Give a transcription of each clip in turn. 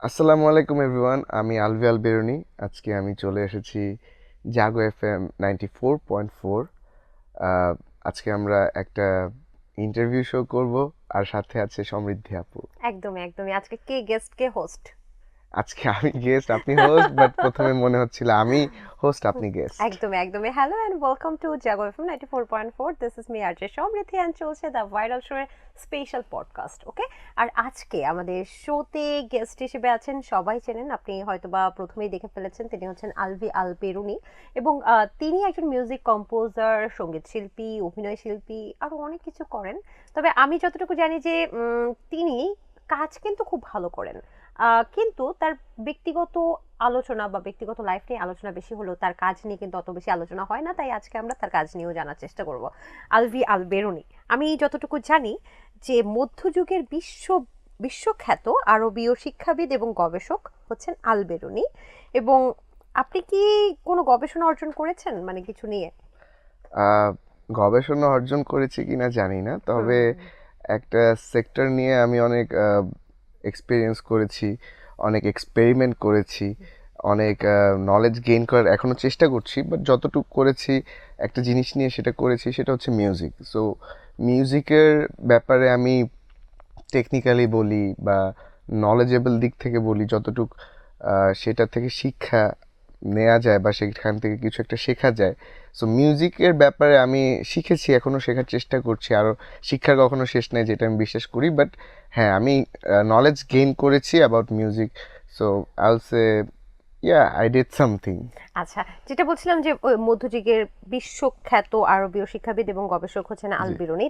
আসসালামু আলাইকুম এভরিওয়ান, আমি আলভি আল বেরুনি। আজকে আমি চলে এসেছি জাগো এফএম 94.4। আজকে আমরা একটা ইন্টারভিউ শো করব, আর সাথে আছে সমৃদ্ধি আপু। একদমই একদমই আজকে কে গেস্ট কে হোস্ট? আজকে আমি গেস্ট, আপনি হোস্ট, বাট প্রথমে মনে হচ্ছিল আমি হোস্ট, আপনি গেস্ট। একদমই একদমই hello and welcome to Jago FM 94.4। This is me RJ Samriddhi and চলছে দ্য ভাইরাল শো এর স্পেশাল পডকাস্ট। ওকে, আর আজকে আমাদের শোতে গেস্ট হিসেবে আছেন, সবাই চেনেন, আপনি হয়তোবা প্রথমেই দেখে ফেলেছেন, তিনি হচ্ছেন আলভি আল পেরুনি। এবং তিনি একজন মিউজিক কম্পোজার, সঙ্গীত শিল্পী, অভিনয় শিল্পী, আরও অনেক কিছু করেন। তবে আমি যতটুকু জানি যে তিনি কাজ কিন্তু খুব ভালো করেন। কিন্তু তার ব্যক্তিগত আলোচনা বা ব্যক্তিগত লাইফ নিয়ে আলোচনা বেশি হলেও তার কাজ নিয়ে কিন্তু অত বেশি আলোচনা হয় না, তাই আজকে আমরা তার কাজ নিয়েও জানার চেষ্টা করব। আলভি আল বেরুনি, আমি যতটুকু জানি যে মধ্যযুগের বিশ্বখ্যাত আরবীয় শিক্ষাবিদ এবং গবেষক হচ্ছেন আল বেরুনি। এবং আপনি কি কোনো গবেষণা অর্জন করেছেন মানে কিছু নিয়ে? আহ, গবেষণা অর্জন করেছি কিনা জানি না, তবে একটা সেক্টর নিয়ে আমি অনেক এক্সপিরিয়েন্স করেছি, অনেক এক্সপেরিমেন্ট করেছি, অনেক নলেজ গেইন করার এখনও চেষ্টা করছি। বাট যতটুকু করেছি, একটা জিনিস নিয়ে সেটা করেছি, সেটা হচ্ছে মিউজিক। সো মিউজিকের ব্যাপারে আমি টেকনিক্যালি বলি বা নলেজেবল দিক থেকে বলি, যতটুকু সেটা থেকে শিক্ষা নেওয়া যায় বা সেখান থেকে কিছু একটা শেখা যায়। সো মিউজিকের ব্যাপারে আমি শিখেছি, এখনও শেখার চেষ্টা করছি, আরও শিক্ষার কখনো শেষ নেই, যেটা আমি বিশ্বাস করি। বাট হ্যাঁ, আমি নলেজ গেইন করেছি about music. So I will say I did something. আচ্ছা, যেটা বলছিলাম যে ওই মধ্যযুগের বিশ্বখ্যাত আরবীয় শিক্ষাবিদ এবং গবেষক হচ্ছেন আল জি। বিরুনি।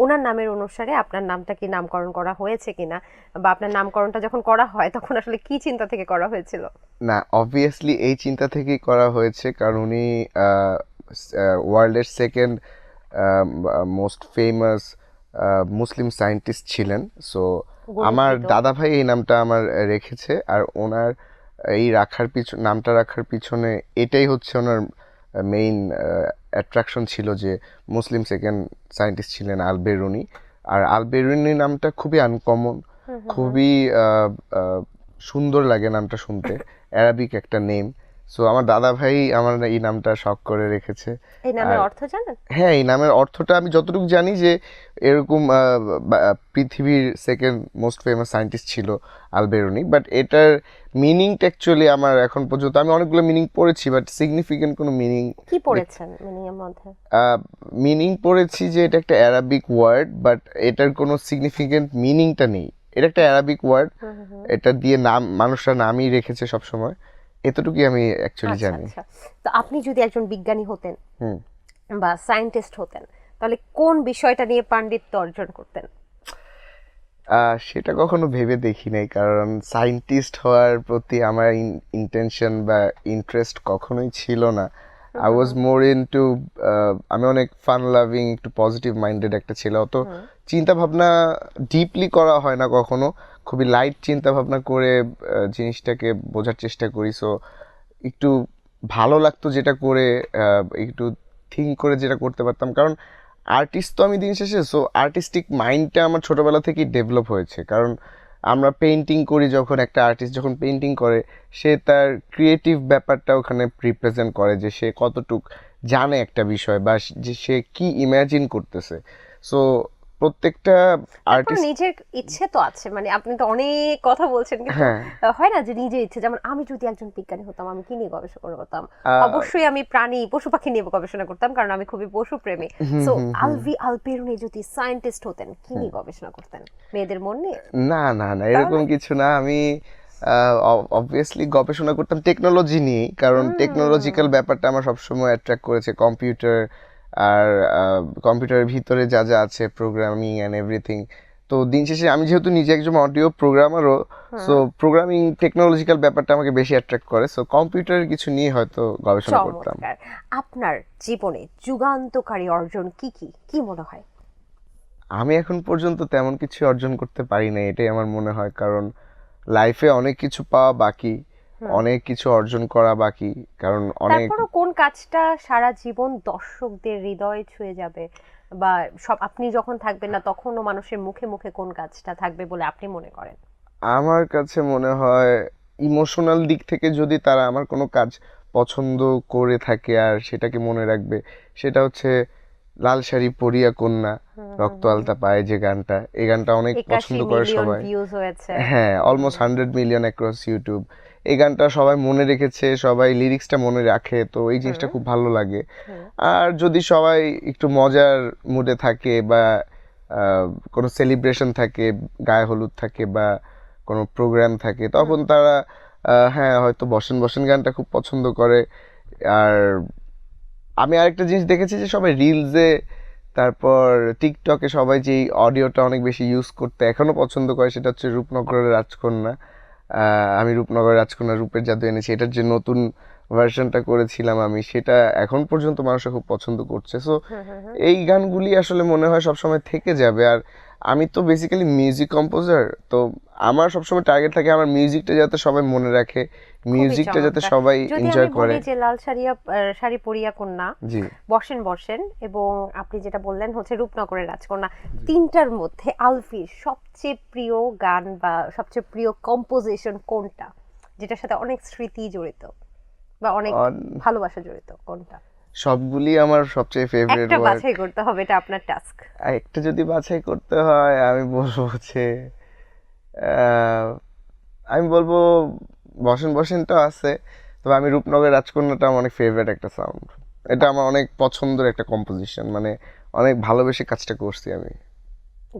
ওনার নামের অনুসারে আপনার নামটা কি নামকরণ করা হয়েছে কিনা, বা আপনার নামকরণটা যখন করা হয় তখন আসলে কি চিন্তা থেকে করা হয়েছিল? না, অবভিয়াসলি এই চিন্তা থেকেই করা হয়েছে, কারণ উনি ওয়ার্ল্ডের সেকেন্ড মোস্ট ফেমাস মুসলিম সায়েন্টিস্ট ছিলেন। সো আমার গর্বিত। দাদা ভাই এই নামটা আমার রেখেছে, আর ওনার এই নামটা রাখার পিছনে এটাই হচ্ছে ওনার মেইন অ্যাট্রাকশন ছিল, যে মুসলিম সেকেন্ড সায়েন্টিস্ট ছিলেন আল বেরুনি। আর আল বেরুনি নামটা খুবই আনকমন, হুম হুম হুম। খুবই সুন্দর লাগে নামটা শুনতে, অ্যারাবিক একটা নেম। সো আমার দাদা ভাই আমার এই নামটা শখ করে রেখেছে। এই আর নামের অর্থ জানেন? হ্যাঁ, এই নামের অর্থটা আমি যতটুকু জানি যে এরকম পৃথিবীর সেকেন্ড মোস্ট ফেমাস সায়েন্টিস্ট ছিল আল বেরুনি। বাট এটার মিনিংটা অ্যাকচুয়ালি আমার এখন পর্যন্ত, আমি অনেকগুলো মিনিং পড়েছি, বাট সিগনিফিকেন্ট কোনো মিনিং কি পড়েছেন মিনিং এর মধ্যে? মিনিং পড়েছি যে এটা একটা অ্যারাবিক ওয়ার্ড, বাট এটার কোনো সিগনিফিকেন্ট মিনিংটা নেই। এটা একটা অ্যারাবিক ওয়ার্ড, হুম হুম হুম। এটা দিয়ে নাম মানুষরা নামই রেখেছে সব সময়। এতটুকুই আমি অ্যাকচুয়ালি আচ্ছা জানি। আচ্ছা। তো আপনি যদি একজন বিজ্ঞানী হতেন হুম। বা সায়েন্টিস্ট হতেন, তাহলে কোন বিষয়টা নিয়ে পাণ্ডিত্য অর্জন করতেন? সেটা কখনো ভেবে দেখি নাই, কারণ সায়েন্টিস্ট হওয়ার প্রতি আমার ইন্টেনশন বা ইন্টারেস্ট কখনোই ছিল না। হুম I hmm was hmm more into, আমি অনেক ফান লাভিং, একটু পজিটিভ মাইন্ডেড একটা ছেলে। অত হুম। চিন্তা ভাবনা ডিপলি করা হয় না কখনো, খুবই লাইট চিন্তা ভাবনা করে জিনিসটাকে বোঝার চেষ্টা করি। সো একটু ভালো লাগতো যেটা করে, একটু থিঙ্ক করে যেটা করতে পারতাম, কারণ আর্টিস্ট তো আমি দিন শেষে। সো আর্টিস্টিক মাইন্ডটা আমার ছোটোবেলা থেকেই ডেভেলপ হয়েছে, কারণ আমরা পেন্টিং করি, যখন একটা আর্টিস্ট যখন পেন্টিং করে, সে তার ক্রিয়েটিভ ব্যাপারটা ওখানে রিপ্রেজেন্ট করে, যে সে কতটুক জানে একটা বিষয়, বা যে সে কি ইমাজিন করতেছে। সো প্রত্যেকটা তারপর আর্টিস্ট। নিজের ইচ্ছে তো আছে, মানে আপনি তো অনেক কথা বলছেন, কিন্তু হ্যাঁ। হয় না যে নিজের ইচ্ছে, যেমন আমি যদি একজন বিজ্ঞানী হতাম আমি কি নিয়ে গবেষণা করতাম? আহ, অবশ্যই আমি প্রাণী পশু পাখি নিয়ে গবেষণা করতাম, কারণ আমি খুবই পশু প্রেমী। হুম সো হুম হুম আলভি আলপেরুনি যদি সায়েন্টিস্ট হতেন কি হুম। নিয়ে গবেষণা করতেন? মেয়েদের মন নিয়ে? না না না, এরকম তাহলে? কিছু না। আমি অবভিয়াসলি গবেষণা করতাম টেকনোলজি নিয়েই, কারণ হুম। টেকনোলজিক্যাল ব্যাপারটা আমার সবসময় অ্যাট্রাক্ট করেছে। কম্পিউটার, আর কম্পিউটারের ভিতরে যা যা আছে, প্রোগ্রামিং অ্যান্ড এভরিথিং। তো দিন শেষে আমি যেহেতু নিজে একজন অডিও প্রোগ্রামারও, সো হুম। প্রোগ্রামিং টেকনোলজিক্যাল ব্যাপারটা আমাকে বেশি অ্যাট্রাক্ট করে। সো কম্পিউটারের কিছু নিয়ে হয়তো গবেষণা করতাম। চমৎকার। আপনার জীবনে যুগান্তকারী অর্জন কি কি কি মনে হয়? আমি এখন পর্যন্ত তেমন কিছু অর্জন করতে পারি না, এটাই আমার মনে হয়, কারণ লাইফে অনেক কিছু পাওয়া বাকি, হুম। অনেক কিছু অর্জন করা বাকি, কারণ অনেক। তারপরও কোন কাজটা সারা জীবন দর্শকদের হৃদয়ে ছুঁয়ে যাবে, বা সব আপনি যখন থাকবেন না তখনও মানুষের মুখে মুখে কোন কাজটা থাকবে বলে আপনি মনে করেন? আমার কাছে মনে হয় ইমোশনাল দিক থেকে যদি তারা আমার কোনো কাজ পছন্দ করে থাকে আর সেটাকে মনে রাখবে, সেটা হচ্ছে লাল শাড়ি পরিয়া কন্যা রক্ত আলতা পায়ে যে গানটা, এই গানটা অনেক 81 পছন্দ করে মিলিয়ন সবাই। ভিউজ হয়েছে। হ্যাঁ, অলমোস্ট 100 মিলিয়ন অ্যাক্রস ইউটিউব। এই গানটা সবাই মনে রেখেছে, সবাই লিরিক্সটা মনে রাখে, তো এই জিনিসটা খুব ভালো লাগে। আর যদি সবাই একটু মজার মুডে থাকে বা কোনো সেলিব্রেশন থাকে, গায়ে হলুদ থাকে বা কোনো প্রোগ্রাম থাকে, তখন তারা হ্যাঁ হয়তো বসেন বসেন গানটা খুব পছন্দ করে। আর আমি আরেকটা জিনিস দেখেছি যে সবাই রিলসে, তারপর টিকটকে সবাই যে অডিওটা অনেক বেশি ইউজ করতে এখনো পছন্দ করে, সেটা হচ্ছে রূপনগরের রাজকন্যা। আমি রূপনগরের রাজকন্যা রূপের জাদু এনেছি, এটার যে নতুন ভার্সনটা করেছিলাম আমি, সেটা এখন পর্যন্ত মানুষরা খুব পছন্দ করছে। সো এই গানগুলি আসলে মনে হয় সবসময় থেকে যাবে। আর আমি তো বেসিক্যালি মিউজিক কম্পোজার, তো আমার সবসময় টার্গেট থাকে আমার মিউজিকটা যাতে সবাই মনে রাখে, মিউজিকটা যাতে চমৎকার। সবাই যদি এনজয় আমি করে। বলি যে লাল শাড়ি পরিয়া কন্যা, জি, বসেন বসেন এবং আপনি যেটা বললেন হচ্ছে রূপনগরের রাজকন্যা, তিনটার মধ্যে আলফির সবচেয়ে প্রিয় গান বা সবচেয়ে প্রিয় কম্পোজিশন কোনটা, যেটার সাথে অনেক স্মৃতি জড়িত বা অনেক ভালোবাসা জড়িত, কোনটা? সবগুলি আমার সবচেয়ে ফেভারিট একটা ওয়ার্ক। বাছাই করতে হবে, এটা আপনার টাস্ক। একটা যদি বাছাই করতে হয় আমি বলবো হচ্ছে আহ, আমি বলবো বসেন বসেনটা আছে, তবে আমি রূপনগরের রাজকন্যাটা আমার অনেক ফেভারিট একটা সাউন্ড। এটা আমার অনেক পছন্দের একটা কম্পোজিশন, মানে অনেক ভালোবেসে কাজটা করছি আমি।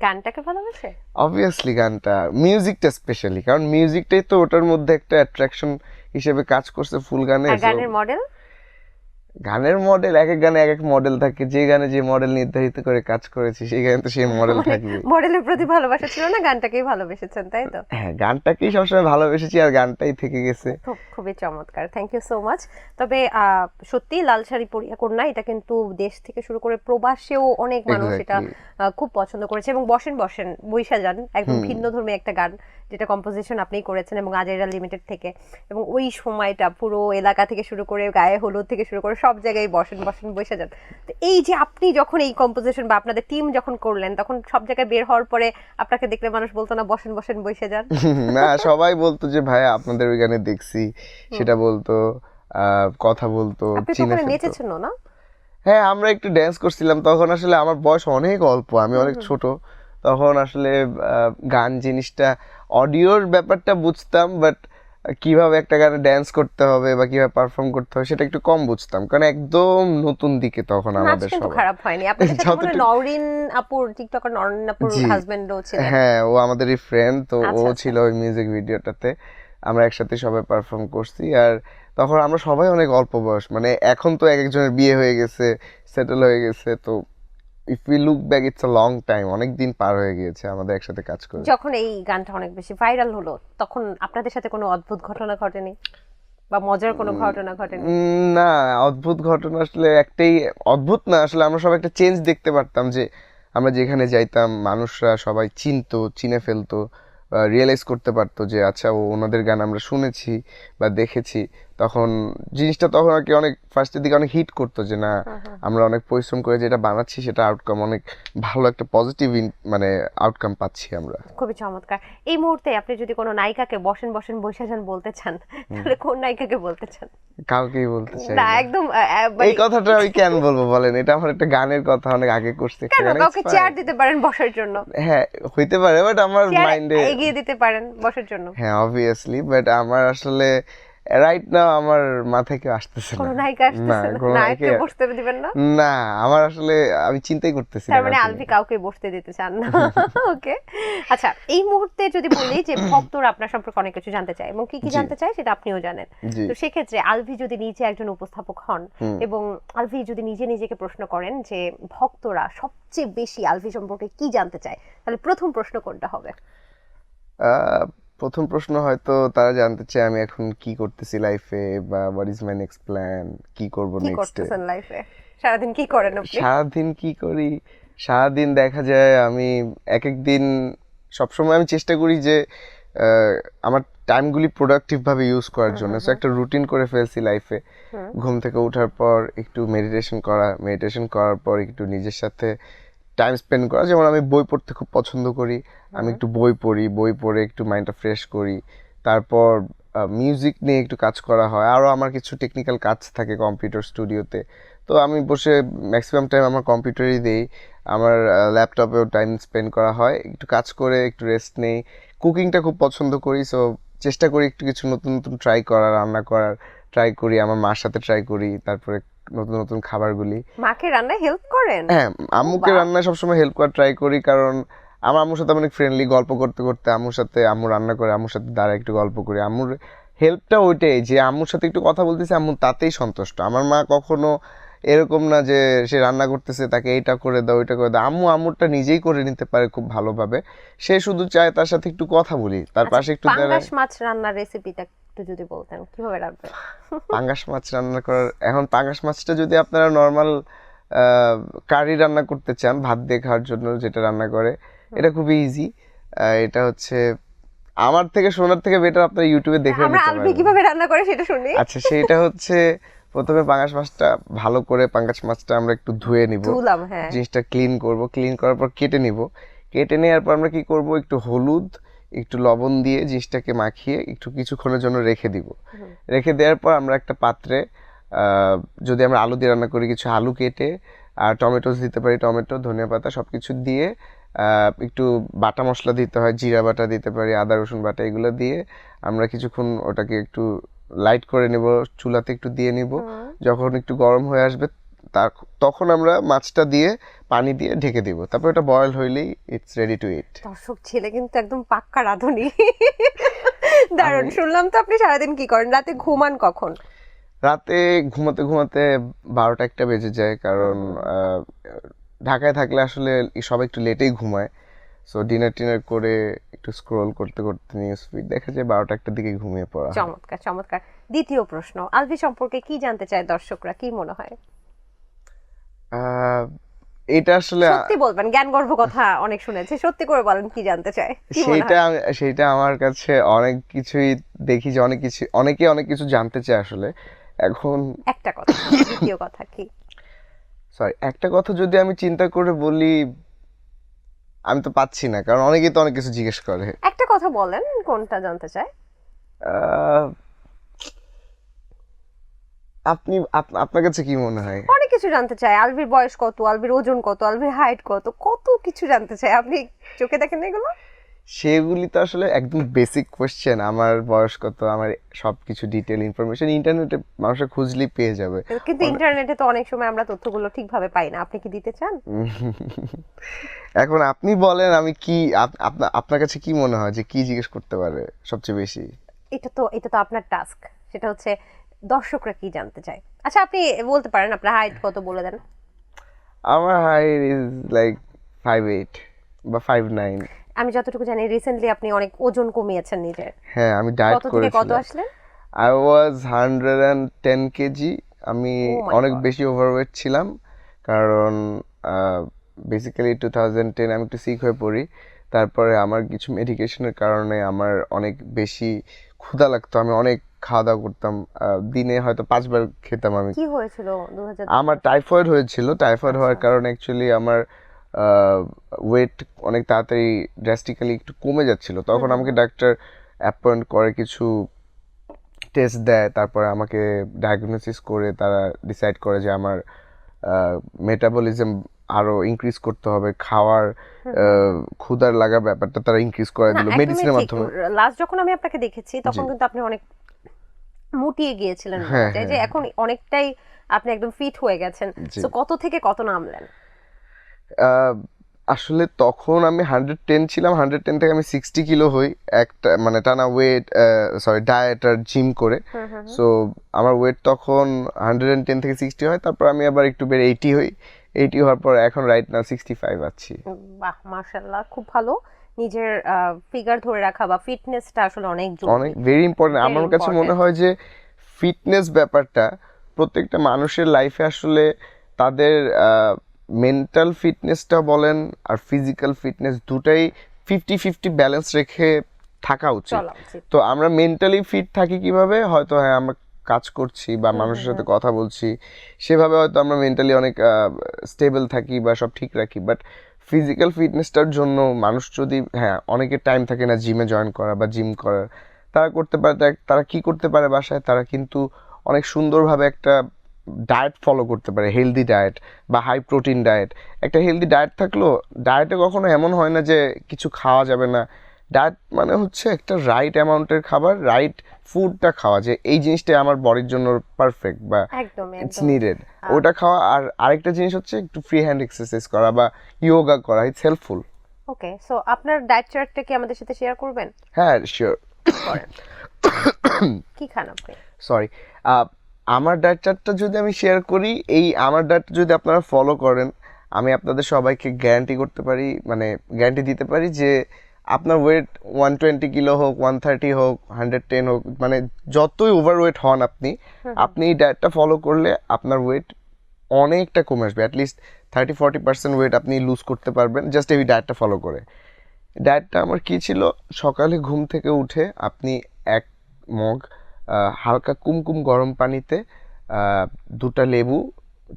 গানটাকে ভালোবাসে? অবভিয়াসলি গানটা, মিউজিকটা স্পেশালি, কারণ মিউজিকটাই তো ওটার মধ্যে একটা অ্যাট্রাকশন হিসেবে কাজ করছে ফুল গানে। আর গানের মডেল? গানের মডেল এক এক গানে এক এক মডেল থাকে, যে গানে যে মডেল নির্ধারিত করে কাজ করেছি সেই গানে তো সেই মডেল থাকবে। মডেলের প্রতি ভালোবাসা ছিল না, গানটাকেই ভালোবেসেছেন, তাই তো? হ্যাঁ, গানটাকেই সবসময় ভালোবেসেছি আর গানটাই থেকে গেছে। খুবই চমৎকার, থ্যাংক ইউ সো মাচ। তবে সত্যি লাল শাড়ি পরিয়া কন্যা এটা কিন্তু দেশ থেকে শুরু করে প্রবাসেও অনেক মানুষ এটা খুব পছন্দ করেছে। এবং বসেন বসেন বৈশা যান একদম ভিন্নধর্মী একটা গান, যেটা কম্পোজিশন আপনিই করেছেন এবং আজাইরা লিমিটেড থেকে। এবং ওই সময়টা পুরো এলাকা থেকে শুরু করে গায়ে হলুদ থেকে শুরু করে সব জায়গায় বসেন বসেন বৈশা যান। তো এই যে আপনি যখন এই কম্পোজিশন বা আপনাদের টিম যখন করলেন, তখন সব জায়গায় বের হওয়ার পরে আপনাকে দেখলে মানুষ বলতো না বসেন বসেন বৈশা যান? না, সবাই বলতো যে ভাই আপনাদের ওই গানে দেখছি, সেটা বলতো, কথা বলতো, আপনি তো চিনে ওখানে ফেলতো। নেচেছেন না? হ্যাঁ, আমরা একটু ড্যান্স করছিলাম, তখন আসলে আমার বয়স অনেক অল্প, আমি অনেক ছোট তখন আসলে। গান জিনিসটা, অডিওর ব্যাপারটা বুঝতাম, বাট কিভাবে একটা গানে ড্যান্স করতে হবে বা কিভাবে পারফর্ম করতে হবে সেটা একটু কম বুঝতাম, কারণ একদম নতুন দিকে তখন নাচ আমাদের কিন্তু সবাই। খারাপ হয়নি। আপনাদের সাথে মনে হয় যতটুকু- নওরিন আপুর, টিকটকার নওরিন আপুর জি, হাজবেন্ডও ছিলেন। হ্যাঁ, ও আমাদেরই ফ্রেন্ড, তো ও আচ্ছা, আচ্ছা। ছিল ওই মিউজিক ভিডিওটাতে। আমরা একসাথে সবাই পারফর্ম করছি। আর তখন আমরা সবাই অনেক অল্প বয়স, মানে এখন তো এক একজনের বিয়ে হয়ে গেছে, সেটেল হয়ে গেছে, তো if we look back it's a long time, অনেক দিন পার হয়ে গিয়েছে আমাদের একসাথে কাজ করে। যখন এই গানটা অনেক বেশি ভাইরাল হলো, তখন আপনাদের সাথে কোনো অদ্ভুত ঘটনা ঘটেনি বা মজার কোনো ঘটনা ঘটেনি? না, অদ্ভুত ঘটনা আসলে একটাই, অদ্ভুত না আসলে, আমরা সবাই একটা চেঞ্জ দেখতে পারতাম যে আমরা যেখানে যাইতাম মানুষরা সবাই চিনতো, চিনে ফেলতো, রিয়েলাইজ করতে পারতো যে আচ্ছা ওনাদের গান আমরা শুনেছি বা দেখেছি। তখন জিনিসটা তখন আর কি অনেক ফার্স্টের দিকে অনেক হিট করতো যে না, আমরা অনেক পরিশ্রম করে যেটা বানাচ্ছি সেটা আউটকাম অনেক ভালো, একটা পজিটিভ মানে আউটকাম পাচ্ছি আমরা। খুবই চমৎকার। এই মুহূর্তে আপনি যদি কোনো নায়িকাকে বসেন বসেন বৈশা যান বলতে চান, তাহলে কোন নায়িকাকে বলতে চান? কাউকেই বলতে চাই না, না। একদম এই কথাটা আমি কেন বলবো বলেন, এটা আমার একটা গানের কথা, অনেক আগে করছি একটা কেন? গানে। কাউকে চেয়ার দিতে পারেন বসার জন্য, হ্যাঁ, হইতে পারে, বাট আমার চেয়ার মাইন্ডে, এগিয়ে দিতে পারেন বসার জন্য। হ্যাঁ অবভিয়াসলি, বাট আমার আসলে রাইট নাও আমার মাথায় কেউ আসতেছে না। কোনো নায়িকা না, আসতেছে না? কোনো নায়ককে নায়িকা, বসতে দিবেন না? না, আমার আসলে আমি চিন্তাই করতেছি না তার মানে কাউকে আলভি নিয়ে। কাউকে বসতে দিতে চান না। ওকে, আচ্ছা, এই মুহূর্তে যদি বলি যে ভক্তরা আপনার সম্পর্কে অনেক কিছু জানতে চায় এবং কি কি জি। জানতে চায় সেটা আপনিও জানেন। জি। তো সেক্ষেত্রে আলভি যদি নিজে একজন উপস্থাপক হন এবং আলভি যদি নিজে নিজেকে প্রশ্ন করেন যে ভক্তরা সবচেয়ে বেশি আলভি সম্পর্কে কি জানতে চায়, তাহলে প্রথম প্রশ্ন কোনটা হবে? প্রথম প্রশ্ন হয়তো তারা জানতে চায় আমি এখন কি করতেছি লাইফে, বা what is my next plan, কি করব কি নেক্সটে। করতেছেন লাইফে? সারাদিন কি করেন আপনি? সারাদিন কি করি, সারাদিন দেখা যায় আমি এক এক দিন, সবসময় আমি চেষ্টা করি যে আমার টাইমগুলি প্রোডাক্টিভভাবে ইউজ করার জন্য। সো একটা রুটিন করে ফেলছি লাইফে। ঘুম থেকে ওঠার পর একটু মেডিটেশন করা, মেডিটেশন করার পর একটু নিজের সাথে টাইম স্পেন্ড করা, যেমন আমি বই পড়তে খুব পছন্দ করি, আমি একটু বই পড়ি, বই পড়ে একটু মাইন্ডটা ফ্রেশ করি। তারপর মিউজিক নিয়ে একটু কাজ করা হয়, আরও আমার কিছু টেকনিক্যাল কাজ থাকে কম্পিউটার স্টুডিওতে। তো আমি বসে ম্যাক্সিমাম টাইম আমার কম্পিউটারই দিই, আমার ল্যাপটপেও টাইম স্পেন্ড করা হয়, একটু কাজ করে একটু রেস্ট নেই। কুকিংটা খুব পছন্দ করি, সো চেষ্টা করি একটু কিছু নতুন নতুন ট্রাই করার, রান্না করার ট্রাই করি, আমার মার সাথে ট্রাই করি, তারপরে নতুন নতুন খাবারগুলি। মাকে রান্নায় হেল্প করেন? হ্যাঁ, আম্মুকে বাহ। রান্নায় সবসময় হেল্প করার ট্রাই করি, কারণ আমার আম্মুর সাথে অনেক ফ্রেন্ডলি, গল্প করতে করতে আম্মুর সাথে, আম্মু রান্না করে আম্মুর সাথে দাঁড়া একটু গল্প করি। আম্মুর হেল্পটা ওইটাই, যে আম্মুর সাথে একটু কথা বলতেছে, আম্মু তাতেই সন্তুষ্ট। আমার মা কখনো এরকম না যে সে রান্না করতেছে তাকে এইটা করে দাও ওইটা করে দাও, আম্মুরটা নিজেই করে নিতে পারে খুব ভালোভাবে। সে শুধু চায় তার সাথে একটু কথা বলি, তার পাশে একটু দাঁড়ায়। পাঙ্গাস মাছ রান্নার রেসিপিটা একটু যদি বলতেন কিভাবে রান্না? পাঙ্গাস মাছ রান্না করার, এখন পাঙ্গাস মাছটা যদি আপনারা নর্মাল কারি রান্না করতে চান ভাত দিয়ে খাওয়ার জন্য, যেটা রান্না করে, এটা খুবই ইজি। এটা হচ্ছে আমার থেকে শোনার থেকে বেটার আপনারা ইউটিউবে দেখে আমরা নিতে আলবি পারবেন। কিভাবে রান্না করে সেটা শুনি। আচ্ছা, সেইটা হচ্ছে প্রথমে পাঙ্গাস মাছটা ভালো করে, পাঙ্গাস মাছটা আমরা একটু ধুয়ে নিব, ধুলাম, হ্যাঁ। জিনিসটা ক্লিন করব, ক্লিন করার পর কেটে নিব। কেটে নেওয়ার পর আমরা কি করব, একটু হলুদ একটু লবণ দিয়ে জিনিসটাকে মাখিয়ে একটু কিছুক্ষণের জন্য রেখে দিব। রেখে দেওয়ার পর আমরা একটা পাত্রে, যদি আমরা আলু দিয়ে রান্না করি, কিছু আলু কেটে আর টমেটোস দিতে পারি, টমেটো ধনিয়া পাতা সব কিছু দিয়ে, একটু বাটা মশলা দিতে হয়, জিরা বাটা দিতে পারি, আদা রসুন বাটা, এগুলো দিয়ে আমরা কিছুক্ষণ ওটাকে একটু লাইট করে নেব, চুলাতে একটু দিয়ে নিব। যখন একটু গরম হয়ে আসবে তখন আমরা মাছটা দিয়ে পানি দিয়ে ঢেকে দিব, তারপর এটা বয়েল হইলেই ইটস রেডি টু ইট। দর্শক, ছেলে কিন্তু একদম পাক্কা রাঁধুনি। দারুণ। শুনলাম তো আপনি সারাদিন কি করেন, রাতে ঘুমান কখন? রাতে ঘুমাতে ঘুমাতে 12টা-1টা বেজে যায়, কারণ ঢাকায় থাকলে আসলে সবাই একটু লেটেই ঘুমায়। সো ডিনার টিনার করে একটু স্ক্রোল করতে করতে নিউজ ফিড দেখা যায় 12টা-1টার দিকে ঘুমিয়ে পড়া হয়। চমৎকার চমৎকার। দ্বিতীয় প্রশ্ন, আলভি সম্পর্কে কি জানতে চায় দর্শকরা, কি মনে হয়? আহ, এটা আসলে সত্যি বলবেন, জ্ঞানগর্ভ কথা অনেক শুনেছি, সত্যি করে বলেন কি জানতে চায়, কি মনে সেইটা হয়? সেইটা আমার কাছে অনেক কিছুই দেখি যে অনেকে অনেক কিছু জানতে চায় আসলে। এখন একটা কথা, দ্বিতীয় কথা কি? সরি, একটা কথা যদি আমি চিন্তা করে বলি, আমি তো পাচ্ছি না, কারণ অনেকেই তো অনেক কিছু জিজ্ঞেস করে। একটা কথা বলেন, কোনটা জানতে চায়? আহ, আপনার কাছে কি মনে হয়? অনেক কিছু জানতে চায়, আলভির বয়স কত, আলভির ওজন কত, আলভির হাইট কত, কত কিছু জানতে চায়। আপনি চোখে দেখেন না এগুলো? সেগুলি তো আসলে একদম বেসিক কোশ্চেন, আমার বয়স কত, আমার সবকিছু ডিটেল ইনফরমেশন ইন্টারনেটে মানুষের খুঁজলেই পেয়ে যাবে। কিন্তু ইন্টারনেটে তো অনেক সময় আমরা তথ্যগুলো ঠিকভাবে পাই না, আপনি কি দিতে চান? এখন আপনি বলেন, আমি কি আপনার কাছে কি মনে হয় যে কি জিজ্ঞেস করতে পারে সবচেয়ে বেশি? এটা তো আপনার টাস্ক, সেটা হচ্ছে দর্শকরা কি জানতে চায়। আচ্ছা, আপনি বলতে পারেন আপনার হাইট কত, বলে দেন। আমার হাইট ইজ লাইক 5'8" বা 5'9". আমি যতটুকু জানি রিসেন্টলি আপনি অনেক ওজন কমিয়েছেন নিজের। হ্যাঁ, আমি ডায়েট কত থেকে কত করেছিলাম। আসলেন? I was 110 KG. আমি Oh my অনেক God. বেশি ওভারওয়েট ছিলাম, কারণ বেসিক্যালি 2010 আমি একটু সিক হয়ে পড়ি। তারপরে আমার কিছু মেডিকেশনের কারণে আমার অনেক বেশি ক্ষুধা লাগতো, আমি অনেক খাওয়া দাওয়া করতাম, দিনে হয়তো 5 বার খেতাম আমি। কি হয়েছিল 2000? আমার টাইফয়েড হয়েছিল, টাইফয়েড হওয়ার আচ্ছা। কারণে অ্যাকচুয়ালি আমার ওয়েট অনেক তাড়াতাড়ি ড্রাস্টিক্যালি একটু কমে যাচ্ছিল। তখন আমাকে ডাক্তার অ্যাপয়েন্ট করে, কিছু টেস্ট দেয়, তারপরে আমাকে ডায়াগনোসিস করে তারা ডিসাইড করে যে আমার মেটাবলিজম আরো ইনক্রিজ করতে হবে, খাওয়ার ক্ষুধার লাগার ব্যাপারটা তারা ইনক্রিজ করে না, দিল একদমই মেডিসিনের ঠিক। মাধ্যমে। লাস্ট যখন আমি আপনাকে দেখেছি তখন জি। কিন্তু আপনি অনেক মুটিয়ে গিয়েছিলেন, হ্যাঁ, যে হ্যাঁ। এখন অনেকটাই আপনি একদম ফিট হয়ে গেছেন। জি। তো কত থেকে কত নামলেন? আহ, আসলে তখন আমি 110 ছিলাম, 110 থেকে আমি 60 কিলো হই, একটা মানে টানা ওয়েট, সরি ডায়েট আর জিম করে। সো আমার ওয়েট তখন 110 থেকে 60 হয়, তারপর আমি আবার একটু বেড়ে 80 হই। 80 হওয়ার পর এখন রাইট নাও 65 আছি। বাহ, মাশাআল্লাহ, খুব ভালো। নিজের ফিগার ধরে রাখা বা ফিটনেসটা আসলে অনেক অনেক জরুরি। Very important. Very আমার কাছে মনে important. হয় যে ফিটনেস ব্যাপারটা প্রত্যেকটা মানুষের লাইফে আসলে তাদের মেন্টাল ফিটনেসটা বলেন আর ফিজিক্যাল ফিটনেস দুটাই 50-50 ব্যালেন্স রেখে থাকা উচিত। চলা উচিত। তো আমরা মেন্টালি ফিট থাকি কিভাবে, হয়তো হ্যাঁ আমরা কাজ করছি বা মানুষের সাথে কথা বলছি, সেভাবে হয়তো আমরা মেন্টালি অনেক স্টেবল থাকি বা সব ঠিক রাখি, বাট ফিজিক্যাল ফিটনেসটার জন্য মানুষ যদি অনেকের টাইম থাকে না জিমে জয়েন করা বা জিম করার, তারা করতে পারে, তারা কি করতে পারে বাসায়, তারা কিন্তু অনেক সুন্দরভাবে একটা ডায়েট ফলো করতে পারে, হেলদি ডায়েট বা হাই প্রোটিন ডায়েট। একটা হেলদি ডায়েট থাকলেও ডায়েটে কখনো এমন হয় না যে কিছু খাওয়া যাবে না। ডায়েট মানে হচ্ছে একটা রাইট অ্যামাউন্টের খাবার, রাইট ফুডটা খাওয়া, যে এই জিনিসটা আমার বডির জন্য পারফেক্ট বা একদম ইটস একদম নিডেড, ওটা খাওয়া। আর আরেকটা জিনিস হচ্ছে একটু ফ্রি হ্যান্ড এক্সারসাইজ করা বা ইয়োগা করা, ইটস হেল্পফুল। ওকে, সো আপনার ডায়েট চার্টটা কি আমাদের সাথে শেয়ার করবেন? হ্যাঁ, শিওর। করেন। কি খান আপনি? সরি, আমার ডায়েট চার্টটা যদি আমি শেয়ার করি, এই আমার ডায়েট যদি আপনারা ফলো করেন, আমি আপনাদের সবাইকে গ্যারান্টি করতে পারি, মানে গ্যারান্টি দিতে পারি যে আপনার ওয়েট 120 কিলো হোক, 130 হোক, 110 হোক, মানে যতই ওভারওয়েট হন আপনি, আপনি এই ডায়েটটা ফলো করলে আপনার ওয়েট অনেকটা কমে আসবে। অ্যাটলিস্ট 30-40% ওয়েট আপনি লুজ করতে পারবেন জাস্ট এই ডায়েটটা ফলো করে। ডায়েটটা আমার কী ছিল, সকালে ঘুম থেকে উঠে আপনি 1 মগ হালকা কুমকুম গরম পানিতে 2টা লেবু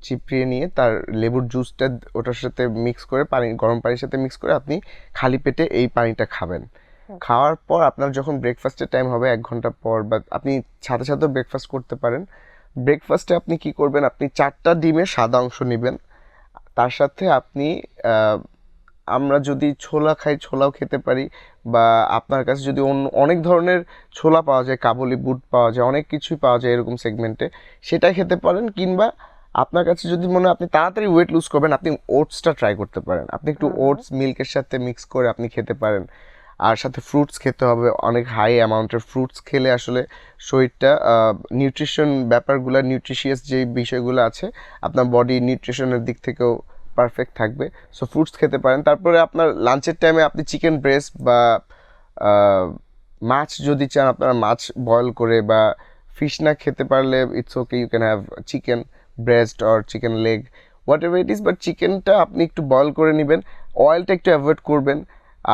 চিপড়িয়ে নিয়ে তার লেবুর জুসটা ওটার সাথে মিক্স করে, গরম পানির সাথে মিক্স করে আপনি খালি পেটে এই পানিটা খাবেন। খাওয়ার পর আপনার যখন ব্রেকফাস্টের টাইম হবে 1 ঘন্টা পর, বা আপনি সাথে সাথেও ব্রেকফাস্ট করতে পারেন। ব্রেকফাস্টে আপনি কি করবেন, আপনি 4টা ডিমের সাদা অংশ নেবেন, তার সাথে আপনি আমরা যদি ছোলা খাই ছোলাও খেতে পারি, বা আপনার কাছে যদি অন্য অনেক ধরনের ছোলা পাওয়া যায়, কাবুলি বুট পাওয়া যায়, অনেক কিছুই পাওয়া যায় এরকম সেগমেন্টে, সেটাই খেতে পারেন। কিংবা আপনার কাছে যদি মনে হয় আপনি তাড়াতাড়ি ওয়েট লুজ করবেন, আপনি ওটসটা ট্রাই করতে পারেন। আপনি একটু ওটস মিল্কের সাথে মিক্স করে আপনি খেতে পারেন। আর সাথে ফ্রুটস খেতে হবে, অনেক হাই অ্যামাউন্টের ফ্রুটস খেলে আসলে শরীরটা নিউট্রিশন ব্যাপারগুলো, নিউট্রিশিয়াস যে বিষয়গুলো আছে, আপনার বডি নিউট্রিশনের দিক থেকেও পারফেক্ট থাকবে। সো ফ্রুটস খেতে পারেন। তারপরে আপনার লাঞ্চের টাইমে আপনি চিকেন ব্রেস্ট বা মাছ যদি চান, আপনারা মাছ বয়েল করে, বা ফিশ না খেতে পারলে it's okay, you can have chicken breast or chicken leg, whatever it is, but চিকেনটা আপনি একটু বয়েল করে নেবেন। অয়েলটা একটু অ্যাভয়েড করবেন।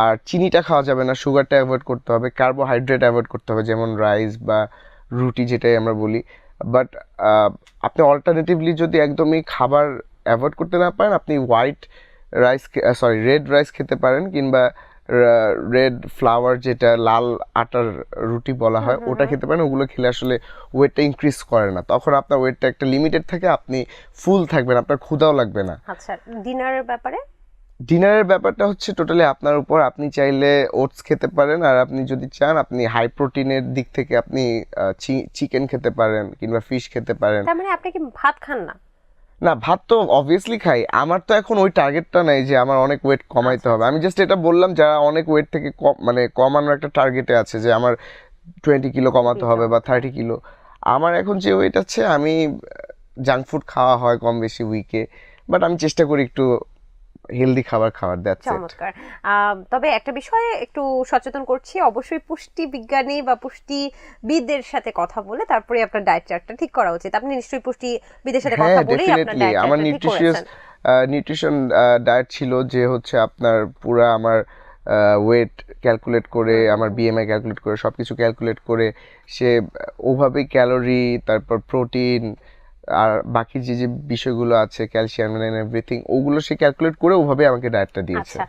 আর চিনিটা খাওয়া যাবে না, সুগারটা অ্যাভয়েড করতে হবে, কার্বোহাইড্রেট অ্যাভয়েড করতে হবে, যেমন রাইস বা রুটি যেটাই আমরা বলি। বাট আপনি অল্টারনেটিভলি যদি একদমই খাবার অ্যাভয়েড করতে না পারেন, আপনি হোয়াইট রাইস, রেড রাইস খেতে পারেন, কিংবা রেড ফ্লাওয়ার যেটা লাল আটার রুটি বলা হয়, ওটা খেতে পারেন। ওগুলো খেলে আসলে ওয়েটটা ইনক্রিজ করে না, তখন আপনার ওয়েটটা একটা লিমিটেড থাকে, আপনি ফুল থাকবেন, আপনার ক্ষুধাও লাগবে না। আচ্ছা, ডিনারের ব্যাপারে? ডিনারের ব্যাপারটা হচ্ছে টোটালি আপনার উপর। আপনি চাইলে ওটস খেতে পারেন, আর আপনি যদি চান আপনি হাই প্রোটিনের দিক থেকে আপনি চিকেন খেতে পারেন, কিংবা ফিশ খেতে পারেন। তার মানে আপনি কি ভাত খান না? না, ভাত তো অবভিয়াসলি খাই। আমার তো এখন ওই টার্গেটটা নাই যে আমার অনেক ওয়েট কমাইতে হবে। আমি জাস্ট এটা বললাম, যারা অনেক ওয়েট থেকে মানে কমানোর একটা টার্গেটে আছে, যে আমার 20 কিলো কমাতে হবে বা 30 কিলো। আমার এখন যে ওয়েট আছে, আমি জাঙ্ক ফুড খাওয়া হয় কম বেশি উইকে, বাট আমি চেষ্টা করি একটু হেলদি খাবার খাওয়ার। That's it. চমৎকার। তবে একটা বিষয়ে একটু সচেতন করছি, অবশ্যই পুষ্টি বিজ্ঞানী বা পুষ্টিবিদদের সাথে কথা বলে তারপরে আপনার ডায়েট চার্টটা ঠিক করা উচিত। আপনি নিশ্চয়ই পুষ্টিবিদের সাথে কথা বলেই আপনার ডায়েট আমার চার্টটা ঠিক করেছেন। নিউট্রিশন ডায়েট ছিল যে হচ্ছে আপনার পুরা আমার ওয়েট ক্যালকুলেট করে, আমার বিএমআই ক্যালকুলেট করে, সব কিছু ক্যালকুলেট করে, সে ওভাবেই ক্যালোরি, তারপর প্রোটিন, আর বাকি যে যে বিষয়গুলো আছে, ক্যালসিয়াম এন্ড এভরিথিং, ওগুলো সে ক্যালকুলেট করে ওভাবে আমাকে ডায়েটটা দিয়েছে। আচ্ছা,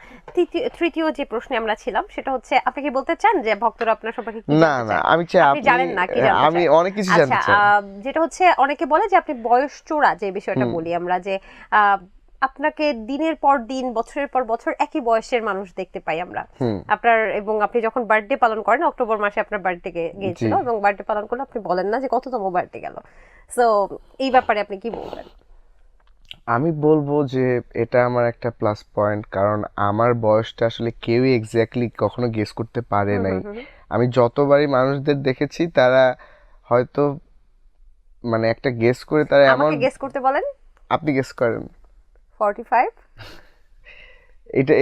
তৃতীয় যে প্রশ্নে আমরা ছিলাম সেটা হচ্ছে, আপনি কি বলতে চান যে ভক্তরা আপনার সম্পর্কে কি না জানতে না, চায়? আমি চাই আপনি জানেন না কি জানতে আমি চায়? অনেক কিছু আচ্ছা, জানতে চাই। যেটা হচ্ছে অনেকে বলে যে আপনি বয়স চোরা, যে বিষয়টা বলি আমরা, যে আপনাকে দিনের পর দিন, বছরের পর বছর একই বয়সের মানুষ দেখতে পাই আমরা আপনার। এবং আপনি যখন বার্থডে পালন করেন, অক্টোবর মাসে আপনার বার্থডে গিয়েছিল, এবং বার্থডে পালন করলে আপনি বলেন না যে কততম বার্থডে গেল। সো এই ব্যাপারে আপনি কি বলবেন? আমি বলবো যে এটা আমার একটা প্লাস পয়েন্ট, কারণ আমার বয়সটা আসলে কেউই এক্স্যাক্টলি কখনো গেস করতে পারে নাই। আমি যতবারই মানুষদের দেখেছি, তারা হয়তো মানে একটা গেস করে, তারা এমন। আমাকে গেস করতে বলেন। আপনি গেস করেন। 45?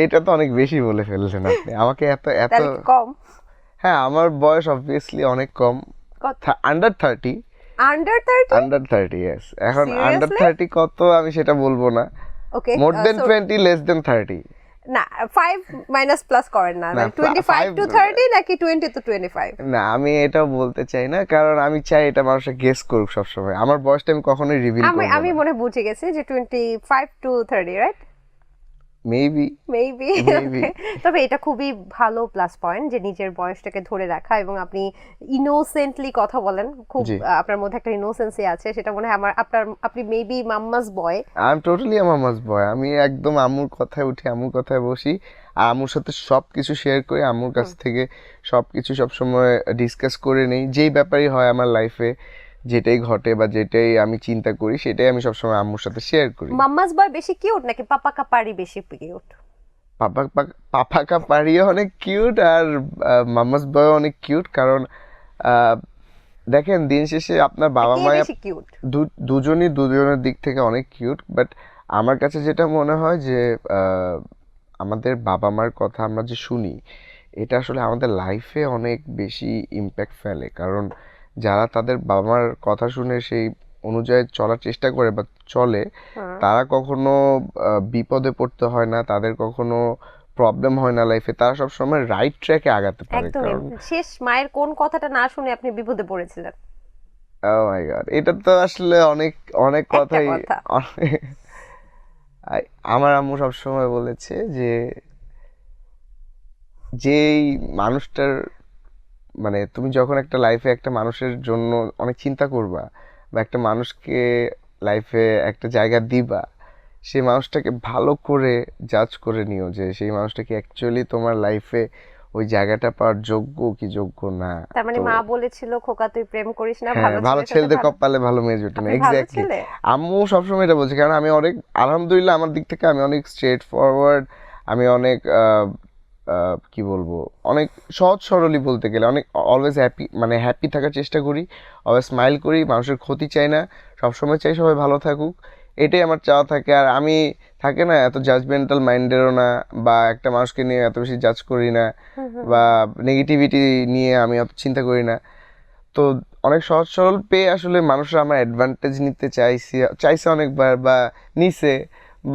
এটা তো অনেক বেশি বলে ফেললেন আপনি আমাকে। এত এত তাহলে কি কম? হ্যাঁ, আমার বয়স অবভিয়াসলি অনেক কম। কত? আন্ডার 30। আন্ডার 30? Under 30, yes. এখন আন্ডার Seriously? 30 কত আমি সেটা বলবো না। ওকে, মোর দেন 20, লেস দেন 30। না, 5 মাইনাস প্লাস করেন না, না, 25 টু 30 নাকি 20 টু 25? না, আমি এটাও বলতে চাই না, কারণ আমি চাই এটা মানুষে গেস করুক সবসময়। আমার বয়সটা আমি কখনোই রিভিল করব না। আমি মনে বুঝে গেছি যে 25 to 30, right? Maybe maybe maybe তবে এটা খুবই ভালো প্লাস পয়েন্ট যে নিজের বয়সটাকে ধরে রাখা এবং আপনি ইনোসেন্টলি কথা বলেন খুব জি আপনার মধ্যে একটা ইনোসেন্সি আছে সেটা মনে হয় আপনি maybe mamma's boy. I am totally আমার মামাস বয়। আমি একদম আম্মুর কথায় উঠি, আম্মুর কথায় বসি, আর আম্মুর সাথে সব কিছু শেয়ার করি, আম্মুর কাছ থেকে সব কিছু সবসময় ডিসকাস করে নেই। যেই ব্যাপারই হয় আমার লাইফে, যেটাই ঘটে বা যেটাই আমি চিন্তা করি, সেটাই আমি সবসময় আম্মুর সাথে শেয়ার করি। মাম্মাস বয় বেশি কিউট নাকি পাপা কাপারি বেশি কিউট? পাপা পাপা কা পারিও অনেক কিউট, আর মামাস বয় অনেক কিউট। কারণ আহ, দেখেন দিন শেষে আপনার বাবা কে মা বেশি কিউট? দুজনই দুজনের দিক থেকে অনেক কিউট, বাট আমার কাছে যেটা মনে হয় যে আহ, আমাদের বাবা মার কথা আমরা যে শুনি, এটা আসলে আমাদের লাইফে অনেক বেশি ইম্প্যাক্ট ফেলে। কারণ যারা তাদের বাবা মার কথা শুনে সেই অনুযায়ী চলার চেষ্টা করে বা চলে, তারা কখনো বিপদে পড়তে হয় না, তাদের কখনো প্রবলেম হয় না লাইফে, তারা সবসময় রাইট ট্র্যাকে আগাতে পারে। একদমই। কারণ শেষ মায়ের কোন কথাটা না শুনে আপনি বিপদে পড়েছিলেন? ও মাই গড, এটা তো আসলে অনেক অনেক একটা কথাই কথা। আমার আম্মু সবসময় বলেছে যে যেই মানুষটার মানে তুমি যখন একটা লাইফে একটা মানুষের জন্য অনেক চিন্তা করবা বা একটা মানুষকে লাইফে একটা জায়গা দিবা, সেই মানুষটাকে ভালো করে জাজ করে নিও যে সেই মানুষটা কি অ্যাকচুয়ালি তোমার লাইফে ওই জায়গাটা পাওয়ার যোগ্য কি যোগ্য না। তার মানে তো মা বলেছিল খোকা তুই প্রেম করিস না, হ্যাঁ, ভালো ভালো ছেলের সাথে ছেলেদের ভালো। কপালে ভালো মেয়ে জুটে না, আপনি ভালো এক্স্যাক্টলি। ছেলে। আম্মু সবসময় এটা বলছে, কারণ আমি অনেক আলহামদুলিল্লাহ আমার দিক থেকে আমি অনেক স্ট্রেট ফরওয়ার্ড, আমি অনেক কি বলবো, অনেক সহজ সরলই বলতে গেলে, অনেক অলওয়েজ হ্যাপি, মানে হ্যাপি থাকার চেষ্টা করি, অলওয়েজ স্মাইল করি, মানুষের ক্ষতি চাই না, সবসময় চাই সবাই ভালো থাকুক, এটাই আমার চাওয়া থাকে। আর আমি থাকে না এত জাজমেন্টাল মাইন্ডেরও না, বা একটা মানুষকে নিয়ে এত বেশি জাজ করি না, বা নেগেটিভিটি নিয়ে আমি অত চিন্তা করি না। তো অনেক সহজ সরল পেয়ে আসলে মানুষরা আমার অ্যাডভান্টেজ নিতে চাইছে অনেকবার বা নিছে,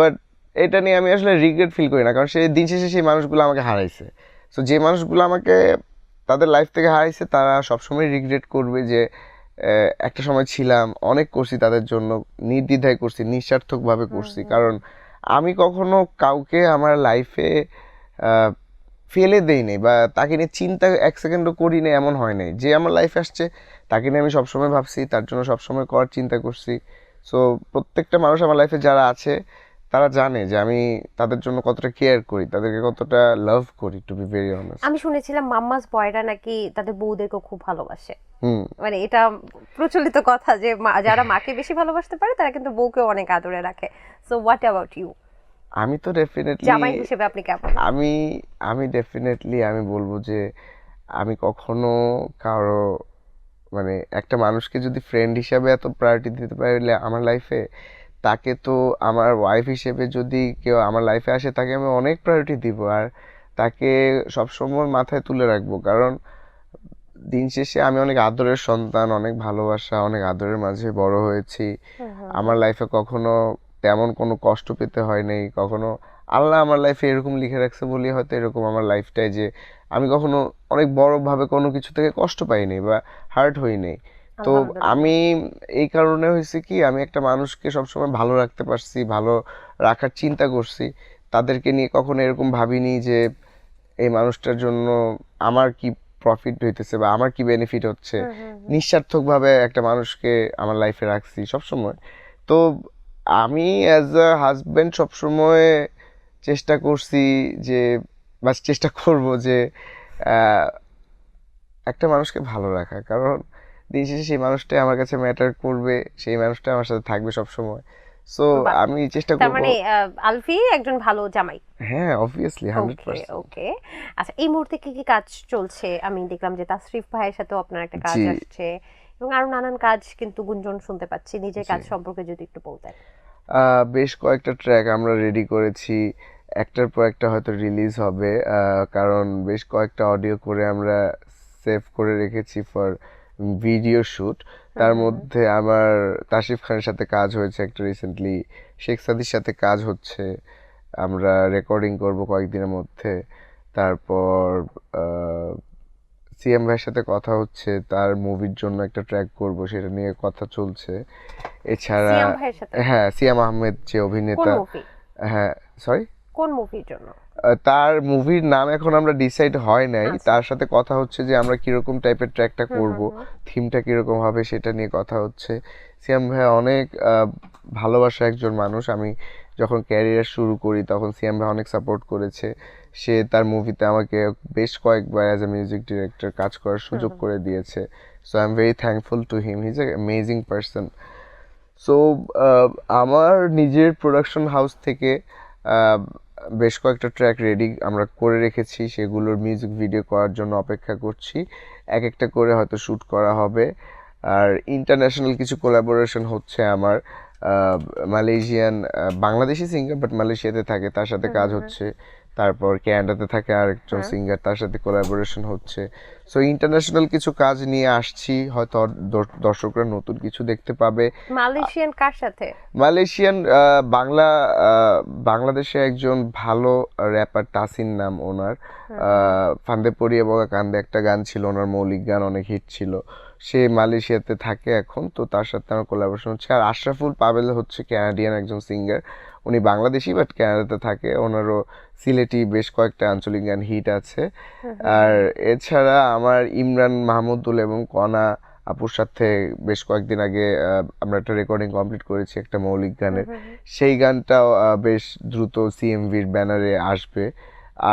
বাট এটা নিয়ে আমি আসলে রিগ্রেট ফিল করি না, কারণ সেই দিন শেষে সেই মানুষগুলো আমাকে হারাইছে। সো যে মানুষগুলো আমাকে তাদের লাইফ থেকে হারাইছে, তারা সবসময় রিগ্রেট করবে যে একটা সময় ছিলাম, অনেক করছি তাদের জন্য, নির্দ্বিধায় করছি, নিঃস্বার্থকভাবে করছি। কারণ আমি কখনো কাউকে আমার লাইফে ফেলে দেই নাই বা তাকে নিয়ে চিন্তা এক সেকেন্ডও করি নাই, এমন হয় নাই। যে আমার লাইফে আসছে তাকে নিয়ে আমি সবসময় ভাবছি, তার জন্য সবসময় করার চিন্তা করছি। সো প্রত্যেকটা মানুষ আমার লাইফে যারা আছে, তারা জানে যে আমি তাদের জন্য কতটা কেয়ার করি, তাদেরকে কতটা লাভ করি, টু বি ভেরি অনেস্ট। আমি শুনেছিলাম মাম্মাস বয়রা নাকি তাদের বউদেরকে খুব ভালোবাসে। হুম। মানে এটা প্রচলিত কথা যে যারা মাকে বেশি ভালোবাসতে পারে তারা কিন্তু বউকেও অনেক আদরে রাখে। So what about you? আমি তো ডেফিনেটলি জামাই হিসেবে আপনি কেমন? আমি আমি ডেফিনেটলি আমি বলবো যে আমি কখনো কারো মানে একটা মানুষকে যদি ফ্রেন্ড হিসাবে এত প্রায়োরিটি দিতে পারলে আমার লাইফে, তাকে তো আমার ওয়াইফ হিসেবে যদি কেউ আমার লাইফে আসে, তাকে আমি অনেক প্রায়োরিটি দিব, আর তাকে সবসময় মাথায় তুলে রাখবো। কারণ দিন শেষে আমি অনেক আদরের সন্তান, অনেক ভালোবাসা, অনেক আদরের মাঝে বড় হয়েছি। আমার লাইফে কখনো তেমন কোনো কষ্ট পেতে হয় নাই, কখনো আল্লাহ আমার লাইফে এরকম লিখে রাখছে বলি হয়তো এরকম আমার লাইফটাই, যে আমি কখনো অনেক বড়ভাবে কোনো কিছু থেকে কষ্ট পাইনি বা হার্ট হইনি। তো আলহামদুলিল্লাহ। আমি এই কারণে হয়েছে কি, আমি একটা মানুষকে সবসময় ভালো রাখতে পারছি, ভালো রাখার চিন্তা করছি, তাদেরকে নিয়ে কখনো এরকম ভাবিনি যে এই মানুষটার জন্য আমার কি প্রফিট হইতেছে বা আমার কি বেনিফিট হচ্ছে। নিঃস্বার্থকভাবে একটা মানুষকে আমার লাইফে রাখছি সবসময়। তো আমি অ্যাজ আ হাজব্যান্ড সবসময় চেষ্টা করছি যে, বা চেষ্টা করব যে আহ, একটা মানুষকে ভালো রাখা। কারণ দিন শেষে সেই মানুষটাই আমার কাছে ম্যাটার করবে, সেই মানুষটা আমার সাথে থাকবে সব সময়। সো বাহ! আমি চেষ্টা তার করব। মানে আলফি একজন ভালো জামাই। হ্যাঁ, অবভিয়াসলি ওকে 100%। ওকে। আচ্ছা এই মুহূর্তে কি কি কাজ চলছে? আমি দেখলাম যে তাসরিফ ভাইয়ের সাথেও আপনার একটা কাজ জি আসছে এবং আরো নানান কাজ কিন্তু গুঞ্জন শুনতে পাচ্ছি। নিজের জি কাজ সম্পর্কে যদি একটু বলতেন। বেশ কয়েকটা ট্র্যাক আমরা রেডি করেছি, একটার পর একটা হয়তো রিলিজ হবে। কারণ বেশ কয়েকটা অডিও করে আমরা সেভ করে রেখেছি ফর ভিডিও শ্যুট। তার মধ্যে আমার তাশরিফ খানের সাথে কাজ হয়েছে একটা রিসেন্টলি, শেখ সাদির সাথে কাজ হচ্ছে, আমরা রেকর্ডিং করব কয়েকদিনের মধ্যে। তারপর সিএম ভাইয়ের সাথে কথা হচ্ছে, তার মুভির জন্য একটা ট্র্যাক করব, সেটা নিয়ে কথা চলছে। এছাড়া সিয়াম ভাইয়ের সাথে হ্যাঁ, সিয়াম আহমেদ যে কোন অভিনেতা। মুভি? হ্যাঁ, সরি, কোন মুভির জন্য? তার মুভির নাম এখন আমরা ডিসাইড হয় নাই, আচ্ছা। তার সাথে কথা হচ্ছে যে আমরা কিরকম টাইপের ট্র্যাকটা করব, হুম। থিমটা কিরকম হবে সেটা নিয়ে কথা হচ্ছে। সিয়াম ভাই অনেক ভালোবাসা একজন মানুষ। আমি যখন ক্যারিয়ার শুরু করি তখন সিয়াম ভাই অনেক সাপোর্ট করেছে। সে তার মুভিতে আমাকে বেশ কয়েকবার অ্যাজ এ মিউজিক ডিরেক্টর কাজ করার সুযোগ করে দিয়েছে। So I am very thankful to him, he is a amazing person. So আমার নিজের প্রোডাকশন হাউস থেকে আহ, বেশ কয়েকটা ট্র্যাক রেডি আমরা করে রেখেছি, সেগুলোর মিউজিক ভিডিও করার জন্য অপেক্ষা করছি। এক একটা করে হয়তো শ্যুট করা হবে। আর ইন্টারন্যাশনাল কিছু কোলাবোরেশন হচ্ছে আমার। মালয়েশিয়ান বাংলাদেশি সিঙ্গার বাট মালয়েশিয়াতে থাকে, তার সাথে কাজ হচ্ছে। তারপর ক্যানাডাতে থাকে আরেকজন সিঙ্গার, তার সাথে কোলাবোরেশন হচ্ছে। সো ইন্টারন্যাশনাল কিছু কাজ নিয়ে আসছি, হয়তো দর্শকরা নতুন কিছু দেখতে পাবে। মালয়েশিয়ান কার সাথে? মালয়েশিয়ান বাংলাদেশে একজন ভালো র্যাপার, তাসিন নাম ওনার। ফান্দে পড়িয়ে বগা কান্দে একটা গান ছিল ওনার, মৌলিক গান, অনেক হিট ছিল। সে মালয়েশিয়াতে থাকে এখন, তো তার সাথে আমার কোলাবোরেশন হচ্ছে। আর আশরাফুল পাভেল হচ্ছে ক্যানাডিয়ান একজন সিঙ্গার, উনি বাংলাদেশি বাট ক্যানাডাতে থাকে। ওনারও সিলেটি বেশ কয়েকটা আঞ্চলিক গান হিট আছে। আর এছাড়া আমার ইমরান মাহমুদুল এবং কনা আপুর সাথে বেশ কয়েকদিন আগে আমরা একটা রেকর্ডিং কমপ্লিট করেছি একটা মৌলিক গানের। সেই গানটাও বেশ দ্রুত সিএমভির ব্যানারে আসবে।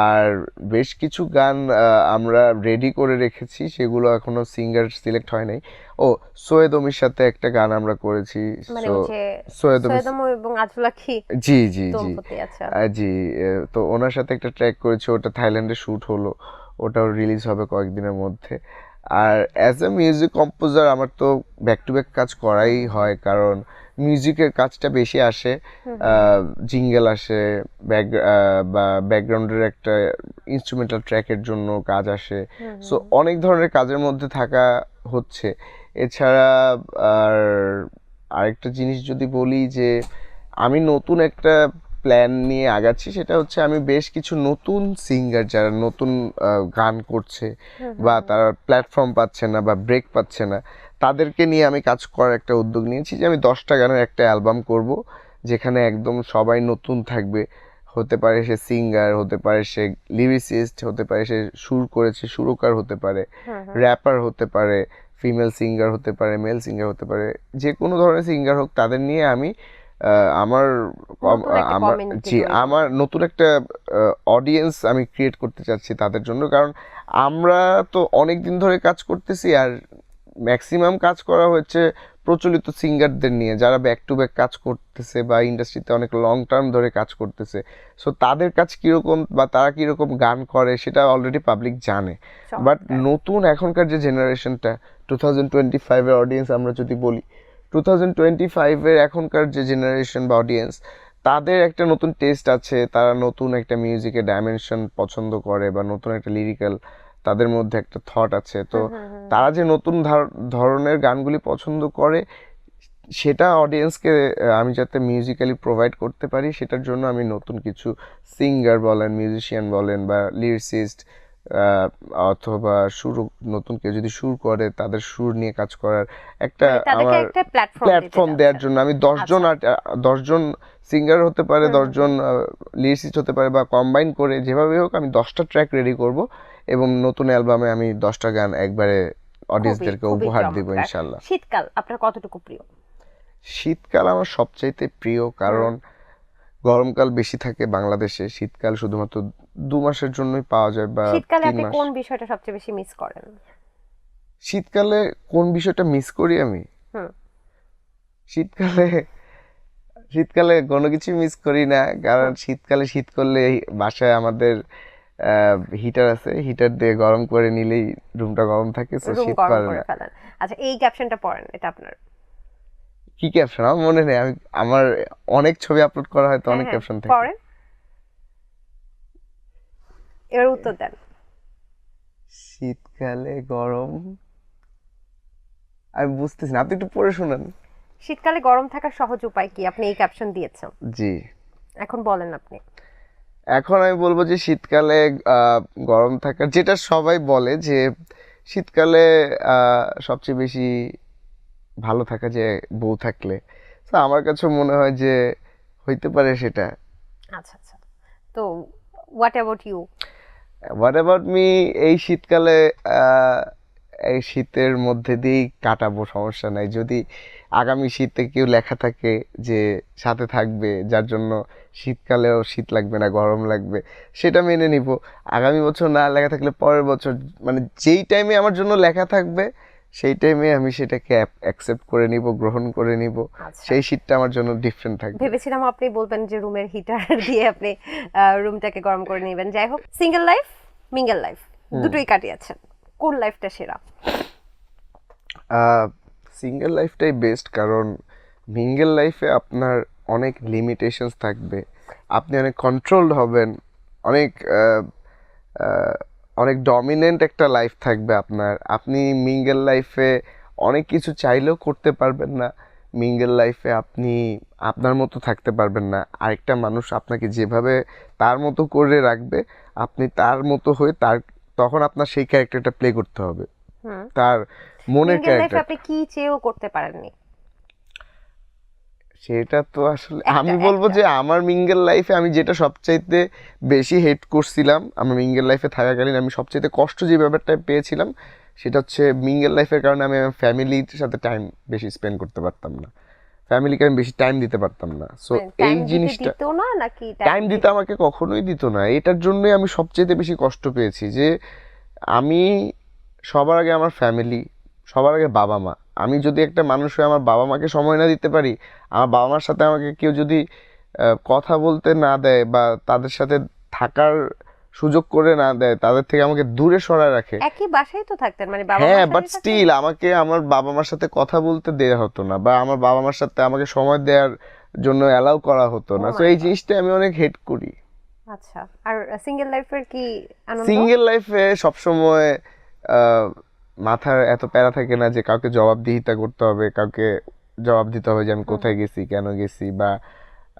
আর বেশ কিছু গান আমরা রেডি করে রেখেছি, সেগুলো এখনো সিঙ্গার সিলেক্ট হয় নাই। ও, সৈয়দ অমির সাথে একটা গান আমরা করেছি। মানে So, ওই যে সৈয়দ অমি, সৈয়দ ওমর এবং আজুলা কি জি জি জি, দম্পতি? আচ্ছা। জি। তো ওনার সাথে একটা ট্র্যাক করেছি, ওটা থাইল্যান্ডে শ্যুট হলো, ওটাও রিলিজ হবে কয়েকদিনের মধ্যে। আর অ্যাজ এ মিউজিক কম্পোজার আমার তো ব্যাক টু ব্যাক কাজ করাই হয়, কারণ মিউজিকের কাজটা বেশি আসে। জিঙ্গেল আসে, বা ব্যাকগ্রাউন্ডের একটা ইনস্ট্রুমেন্টাল ট্র্যাকের জন্য কাজ আসে। সো অনেক ধরনের কাজের মধ্যে থাকা হচ্ছে। এছাড়া আর আরেকটা জিনিস যদি বলি, যে আমি নতুন একটা প্ল্যান নিয়ে আগাচ্ছি, সেটা হচ্ছে আমি বেশ কিছু নতুন সিঙ্গার যারা নতুন গান করছে বা তারা প্ল্যাটফর্ম পাচ্ছে না বা ব্রেক পাচ্ছে না, তাদেরকে নিয়ে আমি কাজ করার একটা উদ্যোগ নিয়েছি, যে আমি 10টা গানের একটা অ্যালবাম করব, যেখানে একদম সবাই নতুন থাকবে। হতে পারে সে সিঙ্গার, হতে পারে সে লিরিসিস্ট, হতে পারে সে সুর করেছে, সুরকার হতে পারে, র্যাপার হতে পারে, ফিমেল সিঙ্গার হতে পারে, মেল সিঙ্গার হতে পারে, যে কোনো ধরনের সিঙ্গার হোক, তাদের নিয়ে আমি আমার নতুন একটা আমার community জি তৈরি করব। আমার নতুন একটা অডিয়েন্স আমি ক্রিয়েট করতে চাচ্ছি তাদের জন্য। কারণ আমরা তো অনেক দিন ধরে কাজ করতেছি, আর ম্যাক্সিমাম কাজ করা হচ্ছে প্রচলিত সিঙ্গারদের নিয়ে, যারা ব্যাক টু ব্যাক কাজ করতেছে বা ইন্ডাস্ট্রিতে অনেক লং টার্ম ধরে কাজ করতেছে। সো তাদের কাজ কীরকম বা তারা কীরকম গান করে সেটা অলরেডি পাবলিক জানে। বাট নতুন এখনকার যে জেনারেশনটা, 2025-এর অডিয়েন্স আমরা যদি বলি, 2025-এর এখনকার যে জেনারেশন বা অডিয়েন্স, তাদের একটা নতুন টেস্ট আছে, তারা নতুন একটা মিউজিকের ডাইমেনশন পছন্দ করে বা নতুন একটা লিরিক্যাল তাদের মধ্যে একটা থট আছে। তো তারা যে নতুন ধরনের গানগুলি পছন্দ করে, সেটা অডিয়েন্সকে আমি যাতে মিউজিক্যালি প্রোভাইড করতে পারি, সেটার জন্য আমি নতুন কিছু সিঙ্গার বলেন, মিউজিশিয়ান বলেন বা লিরিসিস্ট, অথবা সুর, নতুন কেউ যদি সুর করে তাদের সুর নিয়ে কাজ করার একটা মানে তাদেরকে আমার একটা প্ল্যাটফর্ম দেওয়ার জন্য আমি 10জন 10জন সিঙ্গার হতে পারে, 10জন লিরিসিস্ট হতে পারে, বা কম্বাইন করে যেভাবে হোক আমি 10টা ট্র্যাক রেডি করব, এবং নতুন অ্যালবামে আমি 10টা গান একবারে অডিয়েন্সদেরকে উপহার দিব ইনশাল্লাহ। শীতকাল আপনার কতটুকু প্রিয়? শীতকাল আমার সবচাইতে প্রিয়, কারণ গরমকাল বেশি থাকে বাংলাদেশে, শীতকাল শুধুমাত্র 2 মাসের জন্যই পাওয়া যায় বা শীতকালে 3 আপনি মাস। কোন বিষয়টা সবচেয়ে বেশি মিস করেন? শীতকালে কোন বিষয়টা মিস করি আমি? হুম। শীতকালে শীতকালে কোনো কিছু মিস করি না, কারণ শীতকালে শীত করলে বাসায় আমাদের হিটার আছে, হিটার দিয়ে গরম করে নিলেই রুমটা গরম থাকে, তো রুম শীত গরম করে করে না। ফেলেন। আচ্ছা, এই ক্যাপশনটা পড়েন, এটা আপনার? কি ক্যাপশন আমার মনে নেই, আমি আমার অনেক ছবি আপলোড করা হয় তো অনেক ক্যাপশন থাকে। পড়েন, এবার উত্তর দেন। শীতকালে গরম, আমি বুঝতেছি না, আপনি একটু পড়ে শোনান। শীতকালে গরম থাকার সহজ উপায় কি? আপনি এই ক্যাপশন দিয়েছেন, জি, এখন বলেন আপনি। এখন আমি বলবো যে শীতকালে গরম থাকার, যেটা সবাই বলে যে শীতকালে সবচেয়ে বেশি ভালো থাকা যে বউ থাকলে, তো আমার কাছে মনে হয় যে হইতে পারে সেটা। আচ্ছা আচ্ছা, তো what about you? What about me, এই শীতকালে এই শীতের মধ্যে দিয়েই কাটাবো, সমস্যা নাই। যদি আগামী শীতে কেউ লেখা থাকে যে সাথে থাকবে, যার জন্য শীতকালেও শীত লাগবে না, গরম লাগবে, সেটা মেনে নিব। আগামী বছর না লেখা থাকলে পরের বছর, মানে যেই টাইমে আমার জন্য লেখা থাকবে সেই টাইমে আমি সেটাকে অ্যাকসেপ্ট করে নিব, গ্রহণ করে নিব। আচ্ছা। সেই শীতটা আমার জন্য ডিফারেন্ট থাকবে। ভেবেছিলাম আপনি বলবেন যে রুমের হিটার দিয়ে আপনি রুমটাকে গরম করে নেবেন। যাই হোক, সিঙ্গেল লাইফ, মিঙ্গেল লাইফ দুটোই কাটিয়েছেন, কোন লাইফটা সেরা? সিঙ্গেল লাইফটাই বেস্ট, কারণ মিঙ্গেল লাইফে আপনার অনেক লিমিটেশনস থাকবে, আপনি অনেক কন্ট্রোলড হবেন, অনেক অনেক ডমিনেন্ট একটা লাইফ থাকবে আপনার। আপনি মিঙ্গেল লাইফে অনেক কিছু চাইলেও করতে পারবেন না। মিঙ্গেল লাইফে আপনি আপনার মতো থাকতে পারবেন না। আরেকটা মানুষ আপনাকে যেভাবে তার মতো করে রাখবে, আপনি তার মতো হয়ে তখন আপনার সেই ক্যারেক্টারটা প্লে করতে হবে, তার মনের মিঙ্গেল লাইফে ক্যারেক্টার। আপনি কি চেয়েও করতে পারেননি? সেটা তো আসলে আমি বলবো যে আমার মিঙ্গেল লাইফে আমি যেটা সবচাইতে বেশি হেট করছিলাম, আমার মিঙ্গেল লাইফে থাকাকালীন আমি সবচাইতে কষ্ট যে ব্যাপারটা পেয়েছিলাম, সেটা হচ্ছে মিঙ্গেল লাইফের কারণে আমি আমার ফ্যামিলির সাথে টাইম বেশি স্পেন্ড করতে পারতাম না, ফ্যামিলিকে আমি বেশি টাইম দিতে পারতাম না। সো এই জিনিসটা, দিত না নাকি টাইম দিতে আমাকে কখনোই দিত না। এটার জন্যই আমি সবচাইতে বেশি কষ্ট পেয়েছি, যে আমি সবার আগে আমার ফ্যামিলি, সবার আগে বাবা মা। আমি যদি একটা মানুষ হয়ে আমার বাবা মাকে সময় না দিতে পারি, আমার বাবা মার সাথে আমাকে কেউ যদি কথা বলতে না দেয় বা তাদের সাথে থাকার সুযোগ করে না দেয়, তাদের থেকে আমাকে দূরে সরায় রাখে। একই বাসায় তো থাকতেন, মানে বাবা হ্যাঁ, মার বাট সাথেই থাকতেন? স্টিল আমাকে আমার বাবা মার সাথে কথা বলতে দেয়া হতো না, বা আমার বাবা মার সাথে আমাকে সময় দেওয়ার জন্য অ্যালাউ করা হতো না। Oh সো my এই God. জিনিসটা আমি অনেক হেট করি। আচ্ছা, আর সিঙ্গেল লাইফের কি আনন্দ? সিঙ্গেল লাইফে সবসময় আহ, মাথার এত প্যারা থাকে না যে কাউকে জবাবদিহিতা করতে হবে, কাউকে জবাব দিতে হবে যে আমি কোথায় গেছি, কেন গেছি, বা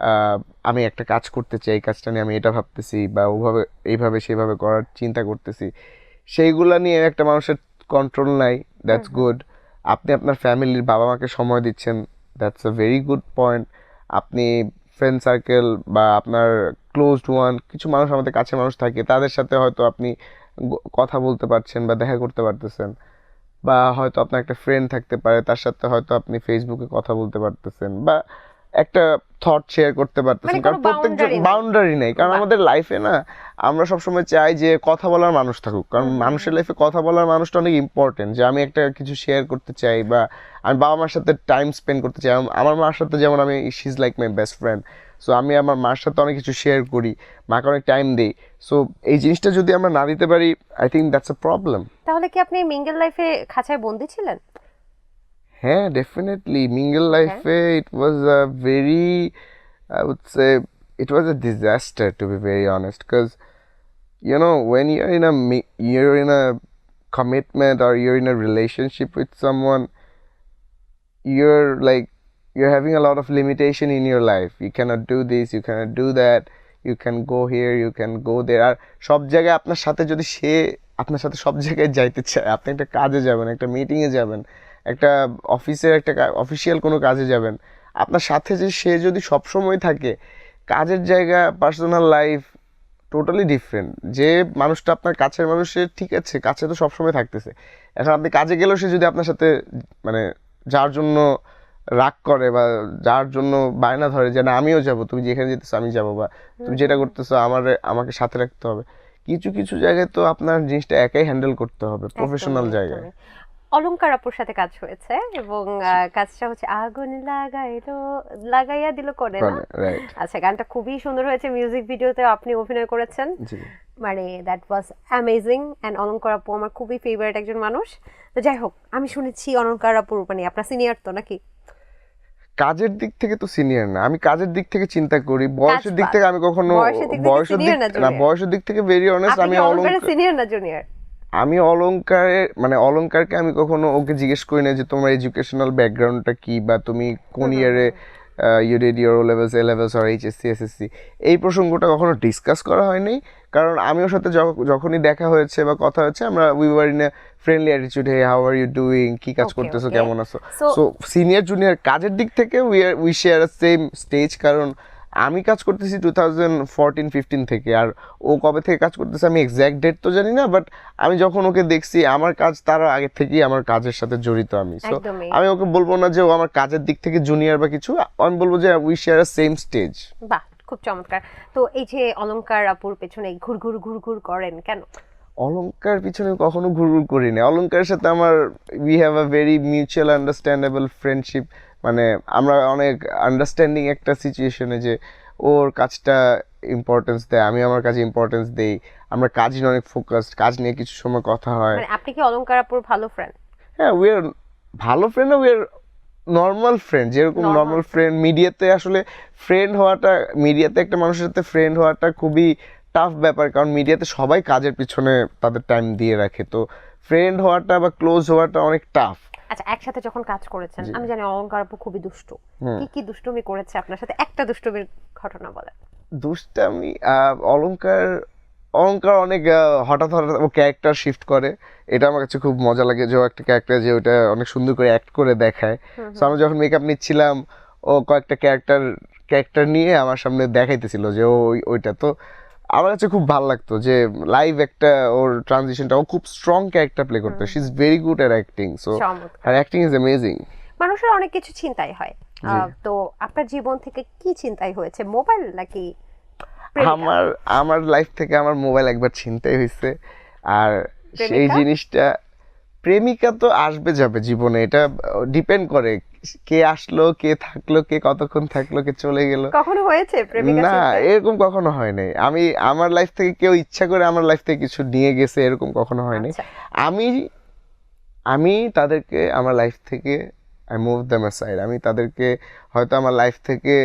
আহ, আমি একটা কাজ করতে চাই, এই কাজটা নিয়ে আমি এটা ভাবতেছি, বা ওভাবে এইভাবে সেভাবে করার চিন্তা করতেছি, সেইগুলা নিয়ে একটা মানুষের কন্ট্রোল নাই। That's good. আপনি আপনার ফ্যামিলির বাবা মাকে সময় দিচ্ছেন, that's a very good point. আপনি ফ্রেন্ড সার্কেল বা আপনার ক্লোজড ওয়ান, কিছু মানুষ আমাদের কাছে মানুষ থাকে, তাদের সাথে হয়তো আপনি কথা বলতে পারছেন বা দেখা করতে পারতেছেন, বা হয়তো আপনার একটা ফ্রেন্ড থাকতে পারে, তার সাথে হয়তো আপনি ফেসবুকে কথা বলতে পারতেছেন, বা একটা থট শেয়ার করতে পারতেছেন। মানে কারণ কোনো প্রত্যেকজন boundary নাই। বাউন্ডারি নেই, কারণ বাহ। আমাদের লাইফে না, আমরা সবসময় চাই যে কথা বলার মানুষ থাকুক, কারণ মানুষের লাইফে কথা বলার মানুষটা অনেক ইম্পর্টেন্ট। যে আমি একটা কিছু শেয়ার করতে চাই, বা আমি বাবা মার সাথে টাইম স্পেন্ড করতে চাই। আমার মার সাথে যেমন আমি, she is like my best friend. So আমি আমার মার সাথে অনেক কিছু শেয়ার করি, মাকে অনেক টাইম দিই। সো এই জিনিসটা যদি আমরা না দিতে পারি, I think that's a problem. তাহলে কি আপনি মিঙ্গেল লাইফে খাঁচায় বন্দি ছিলেন? হ্যাঁ, ডেফিনেটলি মিঙ্গেল Okay. লাইফে it was a very, I would say it was a disaster, to be very honest, because you know when you're in a commitment or you're in a relationship with someone, you're like you're having a lot of limitation in your life. You cannot do this, you cannot do that, you can go here, you can go there. আর সব জায়গায় আপনার সাথে যদি সে আপনার সাথে সব জায়গায় যাইতে চায়, আপনি একটা কাজে যাবেন, একটা মিটিংয়ে যাবেন, একটা অফিসের একটা অফিসিয়াল কোনো কাজে যাবেন, আপনার সাথে যে সে যদি সব সময় থাকে, কাজের জায়গা, পার্সোনাল লাইফ টোটালি ডিফারেন্ট। যে মানুষটা আপনার কাছের মানুষের, ঠিক আছে, কাছে তো সবসময় থাকতেছে, এখন আপনি কাজে গেলেও সে যদি আপনার সাথে, মানে যার জন্য রাগ করে বা যার জন্য বায়না ধরে যে না আমিও যাব, তুমি যেখানে যেতেছো আমি যাবো, বা তুমি যেটা করতেছো আমাকে সাথে রাখতে হবে, কিছু কিছু জায়গায় তো আপনার জিনিসটা একাই হ্যান্ডেল করতে হবে, প্রফেশনাল একদমই, জায়গায়। একদমই। অলংকার আপুর সাথে কাজ হয়েছে এবং কাজটা হচ্ছে আগুন লাগাইয়া দিল করে না? রাইট, আচ্ছা, গানটা খুবই সুন্দর হয়েছে, মিউজিক ভিডিওতে আপনি অভিনয় করেছেন, জি। মানে দ্যাট ওয়াজ অ্যামেজিং। অ্যান্ড অলংকার আপু আমার খুবই ফেভারিট একজন মানুষ। তো যাই হোক, আমি শুনেছি অলংকার আপুর, মানে আপনার সিনিয়র তো নাকি? কাজের দিক থেকে তো সিনিয়র না, আমি কাজের দিক থেকে চিন্তা করি, বয়সের দিক বাদ। থেকে আমি কখনো বয়সের দিক থেকে বয়সের দিক senior না না, junior? বয়সের দিক থেকে ভেরি অনেস্ট, আপনি আমি কি অলংকারের সিনিয়র না জুনিয়র? আমি অলংকারকে আমি কখনো ওকে জিজ্ঞেস করি না যে তোমার এডুকেশনাল ব্যাকগ্রাউন্ডটা কি, বা তুমি কোন ইয়ারে you did your O levels, A levels আর এইচএসসি এসএসসি, এই প্রসঙ্গটা কখনো ডিসকাস করা হয়নি। কারণ আমি ওর সাথে যখনই দেখা হয়েছে বা কথা হয়েছে, আমরা we were in a friendly attitude, hey how are you doing, কি কাজ Okay, করতেছো, okay. কেমন আছো। So- সো সিনিয়র জুনিয়র কাজের দিক থেকে উই শেয়ার সেম স্টেজ, কারণ আমি কাজ করতেছি 2014-15 থেকে, আর ও কবে থেকে কাজ করতেছে আমি এক্স্যাক্ট ডেট তো জানি না, বাট আমি যখন ওকে দেখছি আমার কাজ তার আগে থেকেই আমার কাজের সাথে জড়িত আমি। সো একদমই। আমি ওকে বলবো না যে ও আমার কাজের দিক থেকে জুনিয়র বা কিছু, আমি বলবো যে we share a same stage. বাহ, খুব চমৎকার। তো এই যে অলংকার আপুর পেছনে ঘুরঘুর ঘুরঘুর করেন কেন? অলংকার পিছনে কখনো ঘুরঘুর করি না। অলংকারের সাথে আমার we have a very mutual understandable friendship, মানে আমরা অনেক আন্ডারস্ট্যান্ডিং একটা সিচুয়েশনে যে ওর কাজটা ইম্পর্টেন্স দেয়, আমি আমার কাজে ইম্পর্টেন্স দেই, আমরা কাজ নিয়ে অনেক ফোকাসড, কাজ নিয়ে কিছু সময় কথা হয়। মানে আপনি কি অলংকার আপুর ভালো ফ্রেন্ড? হ্যাঁ, উই আর ভালো ফ্রেন্ড না, উই আর নর্মাল ফ্রেন্ড, যেরকম Normal নর্মাল ফ্রেন্ড। মিডিয়াতে আসলে ফ্রেন্ড হওয়াটা, মিডিয়াতে একটা মানুষের সাথে ফ্রেন্ড হওয়াটা খুবই টাফ ব্যাপার, কারণ মিডিয়াতে সবাই কাজের পিছনে তাদের টাইম দিয়ে রাখে, তো ফ্রেন্ড হওয়াটা বা ক্লোজ হওয়াটা অনেক টাফ। আচ্ছা, একসাথে যখন কাজ করেছেন, আমি জানি অলংকার আপু খুবই দুষ্টু, কি কি দুষ্টুমি করেছে আপনার সাথে? একটা দুষ্টুমির ঘটনা বলেন। দুষ্টামি, অলংকার অলংকার অনেক হঠাৎ হঠাৎ ও ক্যারেক্টার শিফট করে, এটা আমার কাছে খুব মজা লাগে যে ও একটা ক্যারেক্টার যে ওটা অনেক সুন্দর করে অ্যাক্ট করে দেখায়। সো আমরা যখন মেকআপ নিচ্ছিলাম ও কয়েকটা ক্যারেক্টার নিয়ে আমার সামনে দেখাইতেছিল যে ও ওইটা, তো আমার কাছে খুব ভালো লাগতো যে লাইভ একটা ওর ট্রানজিশনটা, ও খুব স্ট্রং ক্যারেক্টার প্লে করতো, she is very good at acting, so চমৎকার। Her acting is amazing. মানুষের অনেক কিছু চিন্তাই হয়, তো আপনার জীবন থেকে কি চিন্তাই হয়েছে? মোবাইল নাকি প্রেমিকা? আমার আমার লাইফ থেকে আমার মোবাইল একবার ছিনতাই হয়েছে, আর সেই প্রেমিকা? জিনিসটা, প্রেমিকা তো আসবে যাবে জীবনে, এটা ডিপেন্ড করে কে আসলো, কে থাকলো, কে কতক্ষণ থাকলো, কে চলে গেল। কখনো হয়েছে প্রেমিকা না, চিনতে? এরকম কখনো হয় নাই। আমি আমার লাইফ থেকে কেউ ইচ্ছা করে আমার লাইফ থেকে কিছু নিয়ে গেছে এরকম কখনো হয়নি। আচ্ছা। আমি আমি তাদেরকে আমার লাইফ থেকে আই মুভ দ্যাম অ্যাসাইড, আমি তাদেরকে হয়তো আমার লাইফ থেকে,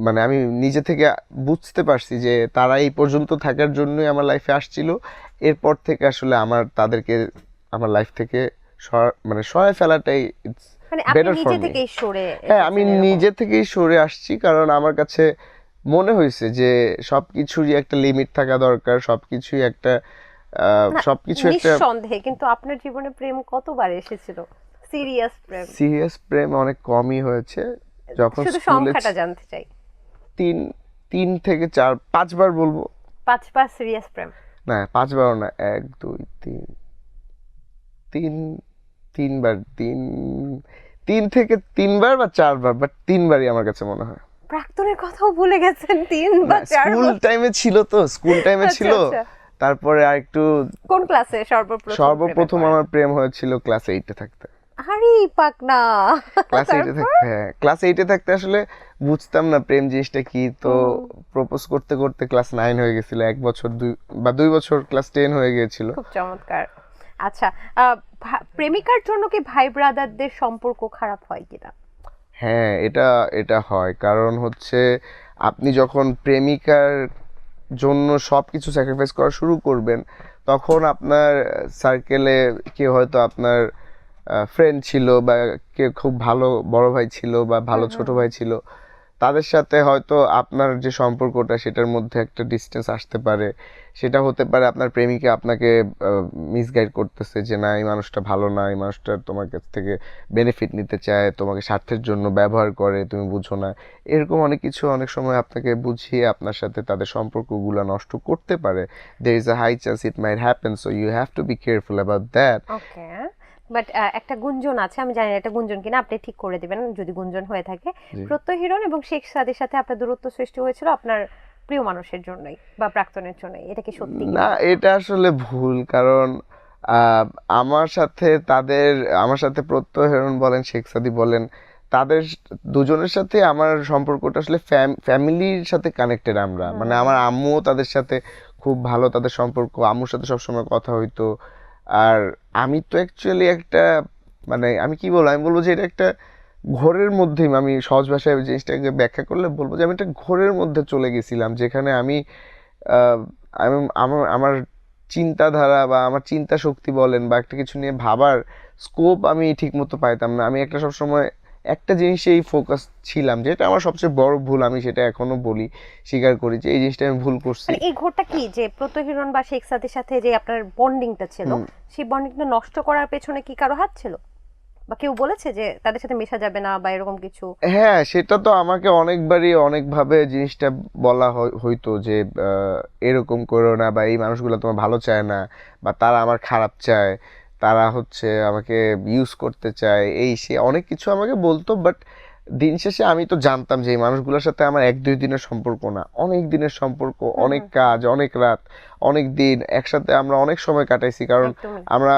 মানে আমি নিজে থেকে বুঝতে পারছি যে তারা এই পর্যন্ত থাকার জন্যই আমার লাইফে আসছিল, এরপর থেকে আসলে আমার তাদেরকে আমার লাইফ থেকে মানে সরায় ফেলাটাই ইটস মানে আপনি বেটার ফর নিজে মি। থেকেই সরে হ্যাঁ, আমি এসেছেন এরকম? নিজে থেকেই সরে আসছি, কারণ আমার কাছে মনে হয়েছে যে সবকিছুরই একটা লিমিট থাকা দরকার, সবকিছুই একটা না, সবকিছু একটা নিঃসন্দেহে। কিন্তু আপনার জীবনে প্রেম কতবার এসেছিল? সিরিয়াস প্রেম? সিরিয়াস প্রেম অনেক কমই হয়েছে। যখন শুধু স্কুলে সংখ্যাটা জানতে চাই। 3 থেকে 4-5 বার বলবো। 5বার সিরিয়াস প্রেম? না, 5 বারও না, 1 2 3 3 3বার, 3 থেকে 3বার বা 4বার, বাট 3বারই আমার কাছে মনে হয়। প্রাক্তনের কথাও ভুলে গেছেন 3 বা 4 স্কুল বার? টাইমে ছিল, তো স্কুল টাইমে আচ্ছা, ছিল, আচ্ছা। তারপরে আর একটু কোন ক্লাসে সর্বপ্রথম সর্বপ্রথম প্রেমে পড়েন? আমার প্রেম হয়েছিল ক্লাস 8-এ থাকতে। আরে পাকনা! ক্লাস 8-এ তারপর? থাকতে, হ্যাঁ, ক্লাস 8-এ থাকতে আসলে বুঝতাম না প্রেম জিনিসটা কি, তো প্রপোজ করতে করতে ক্লাস 9 হয়ে গেছিল, 1 বছর 2 বছর ক্লাস 10 হয়ে গিয়েছিল। খুব চমৎকার। আচ্ছা, প্রেমিকার জন্য কি ভাই ব্রাদারদের সম্পর্ক খারাপ হয় কিনা? হ্যাঁ, এটা এটা হয়, কারণ হচ্ছে আপনি যখন প্রেমিকার জন্য সব কিছু স্যাক্রিফাইস করা শুরু করবেন, তখন আপনার সার্কেলে কেউ হয়তো আপনার ফ্রেন্ড ছিল, বা কেউ খুব ভালো বড় ভাই ছিল বা ভালো ছোট ভাই ছিল, তাদের সাথে হয়তো আপনার যে সম্পর্কটা সেটার মধ্যে একটা ডিস্টেন্স আসতে পারে। সেটা হতে পারে আপনার প্রেমিকা আপনাকে মিসগাইড করতেছে যে না, এই মানুষটা ভালো না, এই মানুষটা তোমার কাছ থেকে বেনিফিট নিতে চায়, তোমাকে স্বার্থের জন্য ব্যবহার করে, তুমি বুঝো না। এরকম অনেক কিছু অনেক সময় আপনাকে বুঝিয়ে আপনার সাথে তাদের সম্পর্কগুলো নষ্ট করতে পারে। there is a high chance it might happen, so you have to be careful about that. Okay, but একটা গুঞ্জন আছে, আমি জানি না এটা গুঞ্জন কিনা, আপনি ঠিক করে দিবেন যদি গুঞ্জন হয়ে থাকে। প্রত্যয় হিরণ এবং শেখ সাদির সাথে আপনার দূরত্ব সৃষ্টি হয়েছিল আপনার প্রিয় মানুষের জন্যই বা প্রাক্তনের জন্যই, এটা কি সত্যি কিনা? না, এটা আসলে ভুল, কারণ আহ, আমার সাথে প্রত্যয় হেরণ বলেন, শেখ সাদি বলেন, তাদের দুজনের সাথে আমার সম্পর্কটা আসলে ফ্যামিলির সাথে কানেক্টেড আমরা, মানে আমার আম্মুও তাদের সাথে খুব ভালো, তাদের সম্পর্ক, আম্মুর সাথে সবসময় কথা হইতো। আর আমি তো অ্যাকচুয়ালি একটা, মানে আমি কি বলবো, আমি বলবো যে এটা একটা ঘোরের মধ্যেই, আমি সহজ ভাষায় জিনিসটাকে ব্যাখ্যা করলে বলবো যে আমি একটা ঘোরের মধ্যে চলে গেছিলাম, যেখানে আমি আহ, আমার আমার চিন্তাধারা বা আমার চিন্তা শক্তি বলেন বা একটা কিছু নিয়ে ভাবার স্কোপ আমি ঠিক মতো পাইতাম না। আমি একটা সবসময় একটা জিনিসেই ফোকাস ছিলাম, যেটা আমার সবচেয়ে বড় ভুল, আমি সেটা এখনো বলি, স্বীকার করি যে এই জিনিসটা আমি ভুল করছি। মানে এই ঘোরটা কি, যে প্রত্যয় হিরণ বা শেখ সাদির সাথে যে আপনার বন্ডিংটা ছিল, সেই বন্ডিংটা নষ্ট করার পেছনে কি কারো হাত ছিল? বা কেউ বলেছে যে তাদের সাথে মেশা যাবে না বা এরকম কিছু? হ্যাঁ, সেটা তো আমাকে অনেকবারই অনেকভাবে জিনিসটা বলা হইতো যে এরকম করো না, বা এই মানুষগুলো তোমার ভালো চায় না, বা তারা আমার খারাপ চায়, তারা হচ্ছে আমাকে ইউজ করতে চায়, এই সে অনেক কিছু আমাকে বলতো। বাট দিন শেষে আমি তো জানতাম যে এই মানুষগুলোর সাথে আমার 1-2 দিনের সম্পর্ক না, অনেক দিনের সম্পর্ক, হুম অনেক হুম হুম, কাজ, অনেক রাত, অনেক দিন একসাথে আমরা অনেক সময় কাটাইছি। কারণ একদমই। আমরা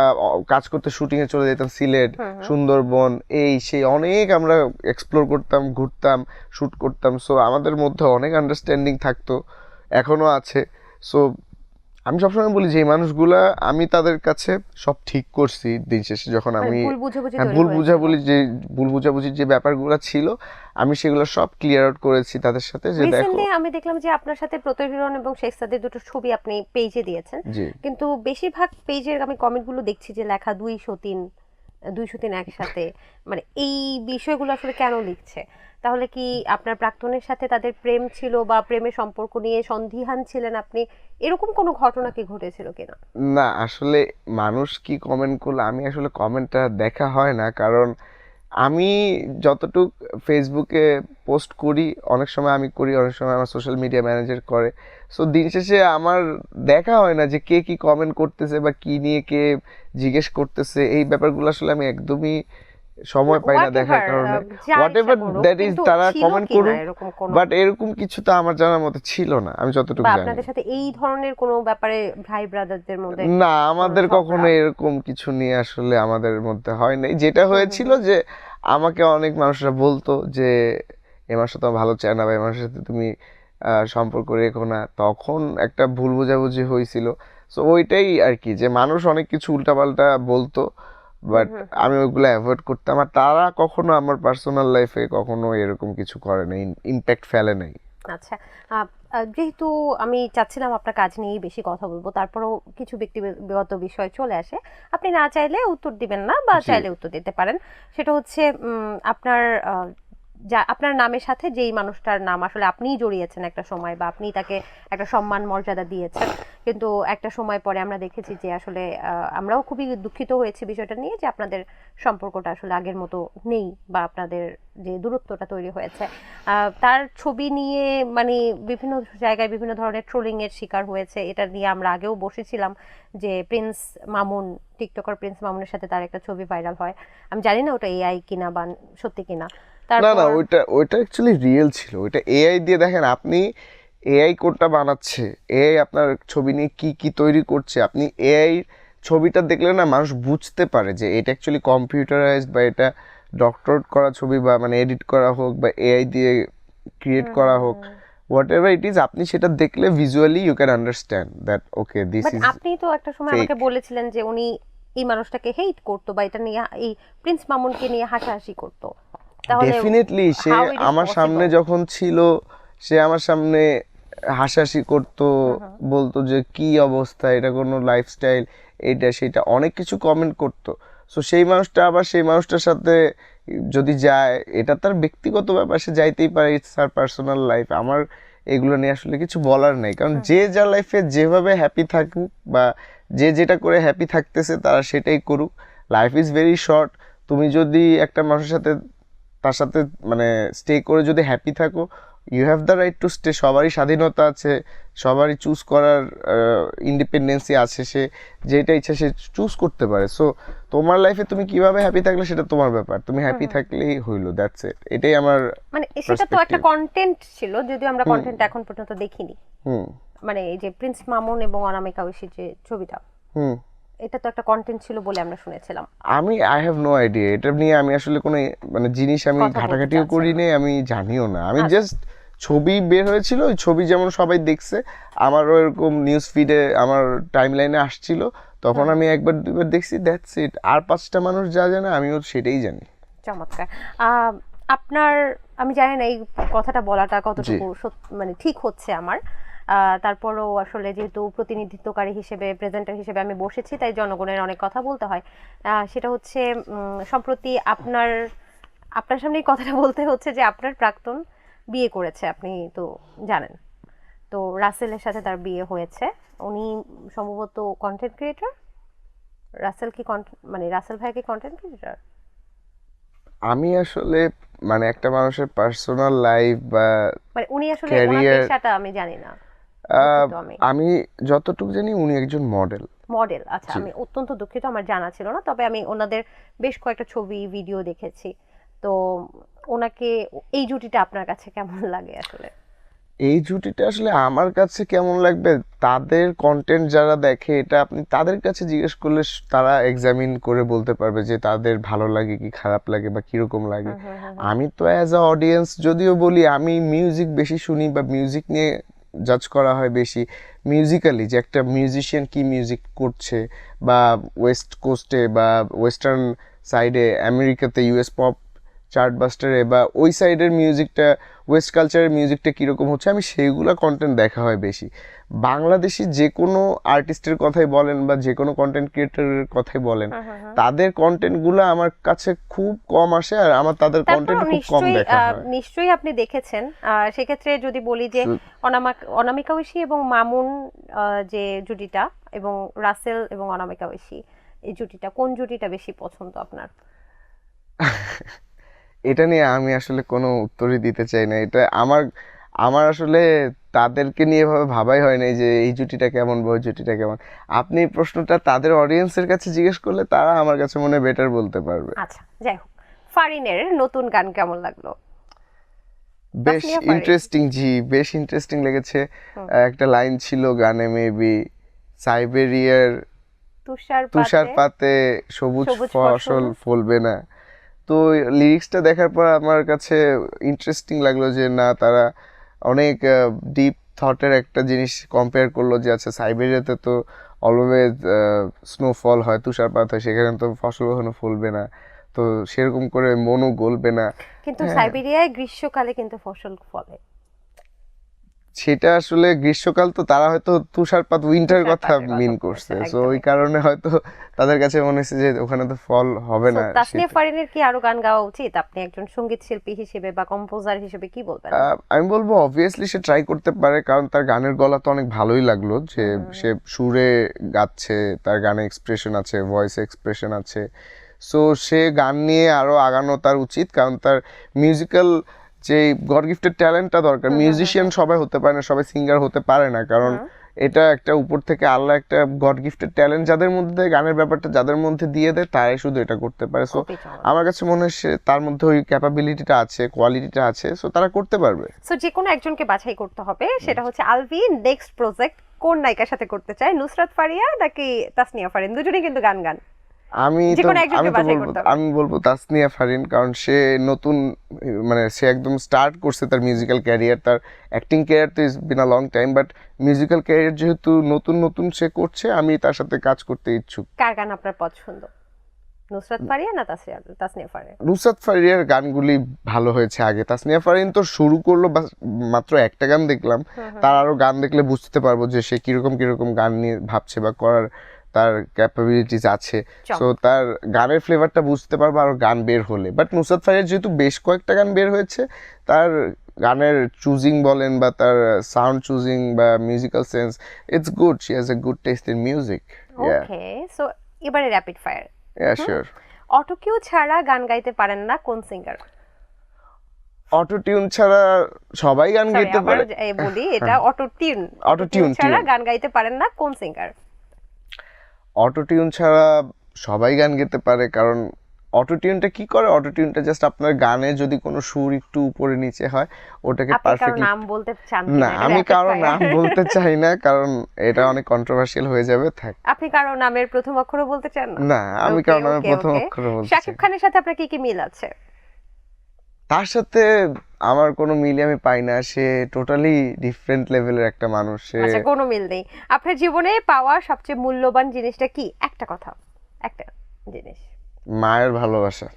কাজ করতে শুটিংয়ে চলে যেতাম সিলেট, হুম হুম। সুন্দরবন, এই সেই অনেক আমরা এক্সপ্লোর করতাম, ঘুরতাম, শুট করতাম। সো আমাদের মধ্যে অনেক আন্ডারস্ট্যান্ডিং থাকতো, এখনো আছে। সো আমি সবসময় বলি যে এই মানুষগুলা, আমি তাদের কাছে সব ঠিক করছি দিন শেষে, যখন মানে আমি ভুল বুঝাবুঝি হ্যাঁ তৈরি হয়েছিল। ভুল বুঝাবুঝির যে ব্যাপারগুলো ছিল, আমি সেগুলো সব ক্লিয়ার আউট করেছি তাদের সাথে, যে দেখো। রিসেন্টলি আমি দেখলাম যে আপনার সাথে প্রত্যয়হিরণ এবং শেখ সাদির দুটো ছবি আপনি পেজে দিয়েছেন, জি। কিন্তু বেশিরভাগ পেজের আমি কমেন্টগুলো দেখছি যে লেখা দুই সতীন, দুই সতীন একসাথে। মানে এই বিষয়গুলো আসলে কেন লিখছে? তাহলে কি আপনার প্রাক্তনের সাথে তাদের প্রেম ছিল বা প্রেমের সম্পর্ক নিয়ে সন্দিহান ছিলেন আপনি? এরকম কোনো ঘটনা কি ঘটেছিল কিনা? না, আসলে মানুষ কি কমেন্ট করলো, আমি আসলে কমেন্টটা দেখা হয় না। কারণ আমি যতটুক ফেসবুকে পোস্ট করি, অনেক সময় আমি করি, অনেক সময় আমার সোশ্যাল মিডিয়া ম্যানেজার করে। সো দিন শেষে আমার দেখা হয় না যে কে কি কমেন্ট করতেছে বা কি নিয়ে কে জিজ্ঞেস করতেছে, এই ব্যাপারগুলো আসলে আমি একদমই না সময় পাই না হোয়াট দেখার এভার, কারণে। যা হোয়াট ইচ্ছা এভার করুক, দ্যাট ইজ, কিন্তু তারা ছিল কমেন্ট কিনা করুক। এরকম কোনো, বাট এরকম কিছু তো আমার জানার মতো ছিল না, আমি যতটুকু বা জানি। আপনাদের সাথে এই ধরনের কোনো ব্যাপারে ভাই ব্রাদারদের মধ্যে না, কোনো আমাদের কখনো ঝগড়া? এরকম কিছু নিয়ে আসলে আমাদের মধ্যে হয় নাই। যেটা হুম হুম হয়েছিল হুম। যে আমাকে অনেক মানুষরা বলতো যে এ মানুষটা তোমার ভালো চায় না, বা এ মানুষের সাথে তুমি সম্পর্ক রেখো না। তখন একটা ভুল বোঝাবুঝি হয়েছিল। সো ওইটাই আর কি, যে মানুষ অনেক কিছু উল্টাপাল্টা বলতো, হুম বাট হুম হুম। আমি ওইগুলো অ্যাভয়েড করতাম। আর তারা কখনো আমার পার্সোনাল লাইফে কখনো এরকম কিছু করে নাই, ইম্প্যাক্ট ফেলে নাই। আচ্ছা, আহ, যেহেতু আমি চাচ্ছিলাম আপনার কাজ নিয়েই বেশি কথা বলবো, তারপরেও কিছু ব্যক্তিগত বিষয় চলে আসে। আপনি না চাইলে উত্তর দিবেন না, বা জি। চাইলে উত্তর দিতে পারেন। সেটা হচ্ছে আপনার যা আপনার নামের সাথে যেই মানুষটার নাম আসলে আপনিই জড়িয়েছেন একটা সময়, বা আপনি তাকে একটা সম্মান মর্যাদা দিয়েছেন, কিন্তু একটা সময় পরে আমরা দেখেছি যে আসলে আমরাও খুবই দুঃখিত হয়েছি বিষয়টা নিয়ে, যে আপনাদের সম্পর্কটা আসলে আগের মতো নেই, বা আপনাদের যে দূরত্বটা তৈরি হয়েছে। তার ছবি নিয়ে মানে বিভিন্ন জায়গায় বিভিন্ন ধরনের ট্রোলিং এর শিকার হয়েছে। এটা নিয়ে আমরা আগেও বসেছিলাম যে প্রিন্স মামুন, টিকটকার প্রিন্স মামুনের সাথে তার একটা ছবি ভাইরাল হয়। আমি জানি না ওটা এআই কিনা বা সত্যি কিনা। না না, তারপর ওইটা ওইটা অ্যাকচুয়ালি রিয়েল ছিল। ওইটা এআই দিয়ে, দেখেন আপনি, এআই কোডটা বানাচ্ছে, এআই আপনার ছবি নিয়ে কি কি তৈরি করছে, আপনি এআই ছবিটা দেখলে না মানুষ বুঝতে পারে যে এটা অ্যাকচুয়ালি কম্পিউটারাইজড, বা এটা ডক্টর করা ছবি, বা মানে এডিট করা হোক, বা এআই দিয়ে ক্রিয়েট হুম করা হুম হোক, হুম। হোয়াট এভার ইট ইজ, আপনি সেটা দেখলে visually you can understand that okay this but is আপনি তো একটা সময় ফেক। আমাকে বলেছিলেন যে উনি এই মানুষটাকে হেট করতো, বা এটা নিয়ে এই প্রিন্স মামুনকে নিয়ে হাসাহাসি করতো। তাহলে definitely say how it is আমার সামনে পসিবল? যখন ছিল, সে আমার সামনে হাসাহাসি করতো, হুম হুম বলতো যে কি অবস্থা, এটা কোনো লাইফস্টাইল, এইটা সেটা অনেক কিছু কমেন্ট করতো। সো সেই মানুষটা আবার সেই মানুষটার সাথে যদি যায়, এটা তার ব্যক্তিগত ব্যাপার, সে যাইতেই পারে, ইটস তার পার্সোনাল লাইফ। আমার এগুলো নিয়ে আসলে কিছু বলার নেই, কারণ হুম যে হুম যার হুম। লাইফে যেভাবে হ্যাপি থাকুক, বা যে যেটা করে হ্যাপি থাকতেছে তারা সেটাই করুক। Life is very short. তুমি যদি একটা মানুষের সাথে, তার সাথে মানে স্টে করে যদি হ্যাপি থাকো, you have the right to stay. সবারই স্বাধীনতা আছে, সবারই চুজ করার ইন্ডিপেন্ডেন্সি আছে, সে যেটা ইচ্ছা সে চুজ করতে পারে। সো তোমার লাইফে তুমি কিভাবে হ্যাপি থাকলে সেটা তোমার ব্যাপার, তুমি হুম হ্যাপি হুম। থাকলেই হইলো, দ্যাটস ইট। এটাই আমার মানে সেটা তো একটা পার্সপেক্টিভ। কন্টেন্ট ছিল, যদিও আমরা হুম কন্টেন্ট এখন পর্যন্ত দেখিনি। হুম মানে এই যে প্রিন্স মামুন এবং অনামিকা ঐশীর যে ছবিটা, হুম। এটা তো একটা কন্টেন্ট ছিল বলে আমরা শুনেছিলাম। আমি আই হ্যাভ নো আইডিয়া, এটা নিয়ে আমি আসলে কোনো মানে জিনিস আমি কথা বলতে ঘাটাঘাটিও চাচ্ছেন করি না? নাই, আমি জানিও না। আমি আচ্ছা। জাস্ট ছবি বের হয়েছিল, ওই ছবি যেমন সবাই দেখছে, আমারও এরকম নিউজ ফিডে আমার টাইম লাইনে আসছিল, তখন হুম হুম। আমি একবার দুইবার দেখছি, দ্যাটস ইট। আর 5টা মানুষ যা জানে আমিও সেটাই জানি। চমৎকার। আহ, আপনার, আমি জানি না এই কথাটা বলাটা জি। কতটুকু মানে ঠিক হচ্ছে আমার। তারপরও আসলে যেহেতু প্রতিনিধিত্বকারী হিসেবে, প্রেজেন্টার হিসেবে আমি বসেছি, তাই জনগণের অনেক কথা বলতে হয়। সেটা হচ্ছে সম্প্রতি আপনার আপনার সামনে এই কথাটা বলতে হচ্ছে যে আপনার প্রাক্তন বিয়ে করেছে, আপনি তো জানেন। তো রাসেলের সাথে তার বিয়ে হয়েছে। উনি সম্ভবত কন্টেন্ট ক্রিয়েটর। রাসেল কি মানে রাসেল ভাই কি কন্টেন্ট ক্রিয়েটর? আমি আসলে মানে একটা মানুষের পার্সোনাল লাইফ বা মানে উনি আসলে ওনার ক্যারিয়ার, পেশাটা আমি জানি না, আহ, দুঃখিত আমি। আমি যতটুকু জানি উনি একজন মডেল। মডেল, আচ্ছা, জি। আমি অত্যন্ত দুঃখিত, আমার জানা ছিল না, তবে আমি ওনাদের বেশ কয়েকটা ছবি ভিডিও দেখেছি। তো ওনাকে, এই জুটিটা আপনার কাছে কেমন লাগে আসলে? এই জুটিটা আসলে আমার কাছে কেমন লাগবে, তাদের কন্টেন্ট যারা দেখে এটা আপনি তাদের কাছে জিজ্ঞেস করলে তারা এক্সামিন করে বলতে পারবে যে তাদের ভালো লাগে কি খারাপ লাগে বা কিরকম লাগে। হুম হুম হুম হুম। আমি তো অ্যাজ আ অডিয়েন্স যদিও বলি, আমি মিউজিক বেশি শুনি বা মিউজিক নিয়ে জাজ করা হয় বেশি মিউজিক্যালি, যে একটা মিউজিশিয়ান কি মিউজিক করছে, বা ওয়েস্ট কোস্টে বা ওয়েস্টার্ন সাইডে আমেরিকাতে ইউএস পপ চার্টবাস্টারে বা ওই সাইডের মিউজিকটা, ওয়েস্ট কালচারের মিউজিকটা কীরকম হচ্ছে, আমি সেইগুলো কন্টেন্ট দেখা হয় বেশি। বাংলাদেশি যে কোনো আর্টিস্টের কথাই বলেন বা যে কোনো কন্টেন্ট ক্রিয়েটরের কথাই বলেন, হুম হুম হুম। তাদের কন্টেন্টগুলো আমার কাছে খুব কম আসে আর আমার তাদের কন্টেন্ট তারপর খুব কম নিশ্চয়ই দেখা হয়। নিশ্চয়ই আপনি দেখেছেন, সেক্ষেত্রে যদি বলি যে So, অনামিকা ঐশী এবং মামুন, যে জুটিটা, এবং রাসেল এবং অনামিকা ঐশী, এই জুটিটা, কোন জুটিটা বেশি পছন্দ আপনার? এটা নিয়ে আমি আসলে কোনো উত্তরই দিতে চাই না। এটা আমার আমার আসলে তাদেরকে নিয়ে এভাবে ভাবাই হয় নাই যে এই জুটিটা কেমন বা ওই জুটিটা কেমন। আপনি এই প্রশ্নটা তাদের অডিয়েন্সের কাছে জিজ্ঞেস করলে তারা আমার কাছে মনে হয় বেটার বলতে পারবে। আচ্ছা, যাই হোক, ফারিনের নতুন গান কেমন লাগলো? বেশ তাসনিয়া ফারিন। ইন্টারেস্টিং, জি বেশ ইন্টারেস্টিং লেগেছে। হুম। একটা লাইন ছিল গানে মেবি, সাইবেরিয়ার তুষারপাতে তুষারপাতে সবুজ সবুজ ফসল ফসল। ফলবে না। তো লিরিক্সটা দেখার পর আমার কাছে ইন্টারেস্টিং লাগলো যে না, তারা অনেক ডিপ থটের একটা জিনিস কম্পেয়ার করলো যে আচ্ছা সাইবেরিয়াতে তো অলওয়েজ স্নোফল হয়, তুষারপাত হয়, সেখানে তো ফসল কখনো ফলবে না, তো সেরকম করে মনও গলবে না। কিন্তু হ্যাঁ, সাইবেরিয়ায় গ্রীষ্মকালে কিন্তু ফসল ফলে। সেটা আসলে গ্রীষ্মকাল, তো তারা হয়তো তুষারপাত উইন্টার কথা তুষারপাতের কথা মিন বলেছে, করছে, সো ওই একদমই। কারণে হয়তো তাদের কাছে মনে হচ্ছে যে ওখানে তো ফল হবে সো না তাসনিয়া শীতে। ফারিনের কি আরো গান গাওয়া উচিত? আপনি একজন সঙ্গীত শিল্পী হিসেবে বা কম্পোজার হিসেবে কি বলবেন? আমি বলবো অবভিয়াসলি সে ট্রাই করতে পারে, কারণ তার গানের গলা তো অনেক ভালোই লাগলো যে সে সুরে গাচ্ছে, তার গানে এক্সপ্রেশন আছে, ভয়েস এক্সপ্রেশন আছে। সো সে গান নিয়ে আরো আগানো তার উচিত, কারণ তার মিউজিক্যাল যে গড গিফটেড ট্যালেন্টটা দরকার। মিউজিশিয়ান সবাই হতে পারে না, সবাই সিঙ্গার হতে পারে না, কারণ এটা একটা উপর থেকে আল্লাহ একটা গড গিফটেড ট্যালেন্ট যাদের মধ্যে, গানের ব্যাপারটা যাদের মধ্যে দিয়ে দেয় তারাই শুধু এটা করতে পারে। সো খুবই চমৎকার। আমার কাছে মনে হয় তার মধ্যে ওই ক্যাপাবিলিটিটা আছে, কোয়ালিটিটা আছে, সো তারা করতে পারবে। সো যে কোনো একজনকে বাছাই করতে হবে, সেটা হচ্ছে আলভি নেক্সট প্রজেক্ট কোন নায়িকার সাথে করতে চায়, নুসরাত ফারিয়া নাকি তাসনিয়া ফারিন? দুজনেই কিন্তু গান গান, আমি যে তো কোনো একজনকে আমি তো বাছাই বলবো করতে হবে। আমি বলবো তাসনিয়া ফারিন, কারণ সে নতুন, মানে সে একদম স্টার্ট করছে তার মিউজিক্যাল ক্যারিয়ার। তার অ্যাক্টিং ক্যারিয়ার তো is bin a long time, but musical career যেহেতু নতুন নতুন সে করছে, আমি তার সাথে কাজ করতে ইচ্ছুক। কার গান আপনার পছন্দ, নুসরাত ফারিয়া না তাসনিয়া ফারিয়া? নুসরাত ফারিয়ার গানগুলি ভালো হয়েছে আগে। তাসনিয়া ফারিন তো শুরু করলো মাত্র একটা গান দেখলাম, তার আরো গান দেখলে বুঝতে পারবো যে সে কিরকম কিরকম গান নিয়ে ভাবছে বা করার তার ক্যাপাবিলিটিস আছে। সো তার গানের ফ্লেভারটা বুঝতে পারবো আরো গান বের হলে। বাট নুসরাত ফারিয়ার যেহেতু বেশ কয়েকটা গান বের হয়েছে, তার গানের চুজিং বলেন বা তার সাউন্ড চুজিং বা musical sense, it's good, she has a good test in music. Okay, so এবারে র্যাপিড ফায়ার। শিওর। অটোকিউ ছাড়া গান গাইতে পারেন না কোন সিঙ্গার? অটো টিউন ছাড়া সবাই গান সরি, গাইতে আবার পারে। বলি, এটা অটোটিউন। অটোটিউন ছাড়া গান গাইতে পারেন না কোন সিঙ্গার? অটোটিউন ছাড়া সবাই গান গেতে পারে, কারণ অটোটিউনটা কি করে, অটোটিউনটা জাস্ট আপনার গানে যদি কোনো সুর একটু উপরে নিচে হয় ওটাকে আপনি কারো পারফেক্টলি। নাম বলতে চান না, কিনা? এটা আমি rapid কারো fire। নাম বলতে চাই না, কারণ এটা অনেক কন্ট্রোভার্সিয়াল হয়ে যাবে। থাক, আপনি কারো নামের প্রথম অক্ষরও বলতে চান না? না আমি Okay, কারো নামের okay, প্রথম okay. অক্ষর বলতে চাই শাকিব না। খানের সাথে আপনার কি কি মিল আছে? তার সাথে আমার কোনো মিলই আমি পাই না, সে টোটালি ডিফারেন্ট লেভেলের একটা মানুষ। সে আচ্ছা, কোনো মিল নেই। আপনার জীবনে পাওয়া সবচেয়ে মূল্যবান জিনিসটা কি? একটা কথা, একটা জিনিস। মায়ের ভালোবাসা,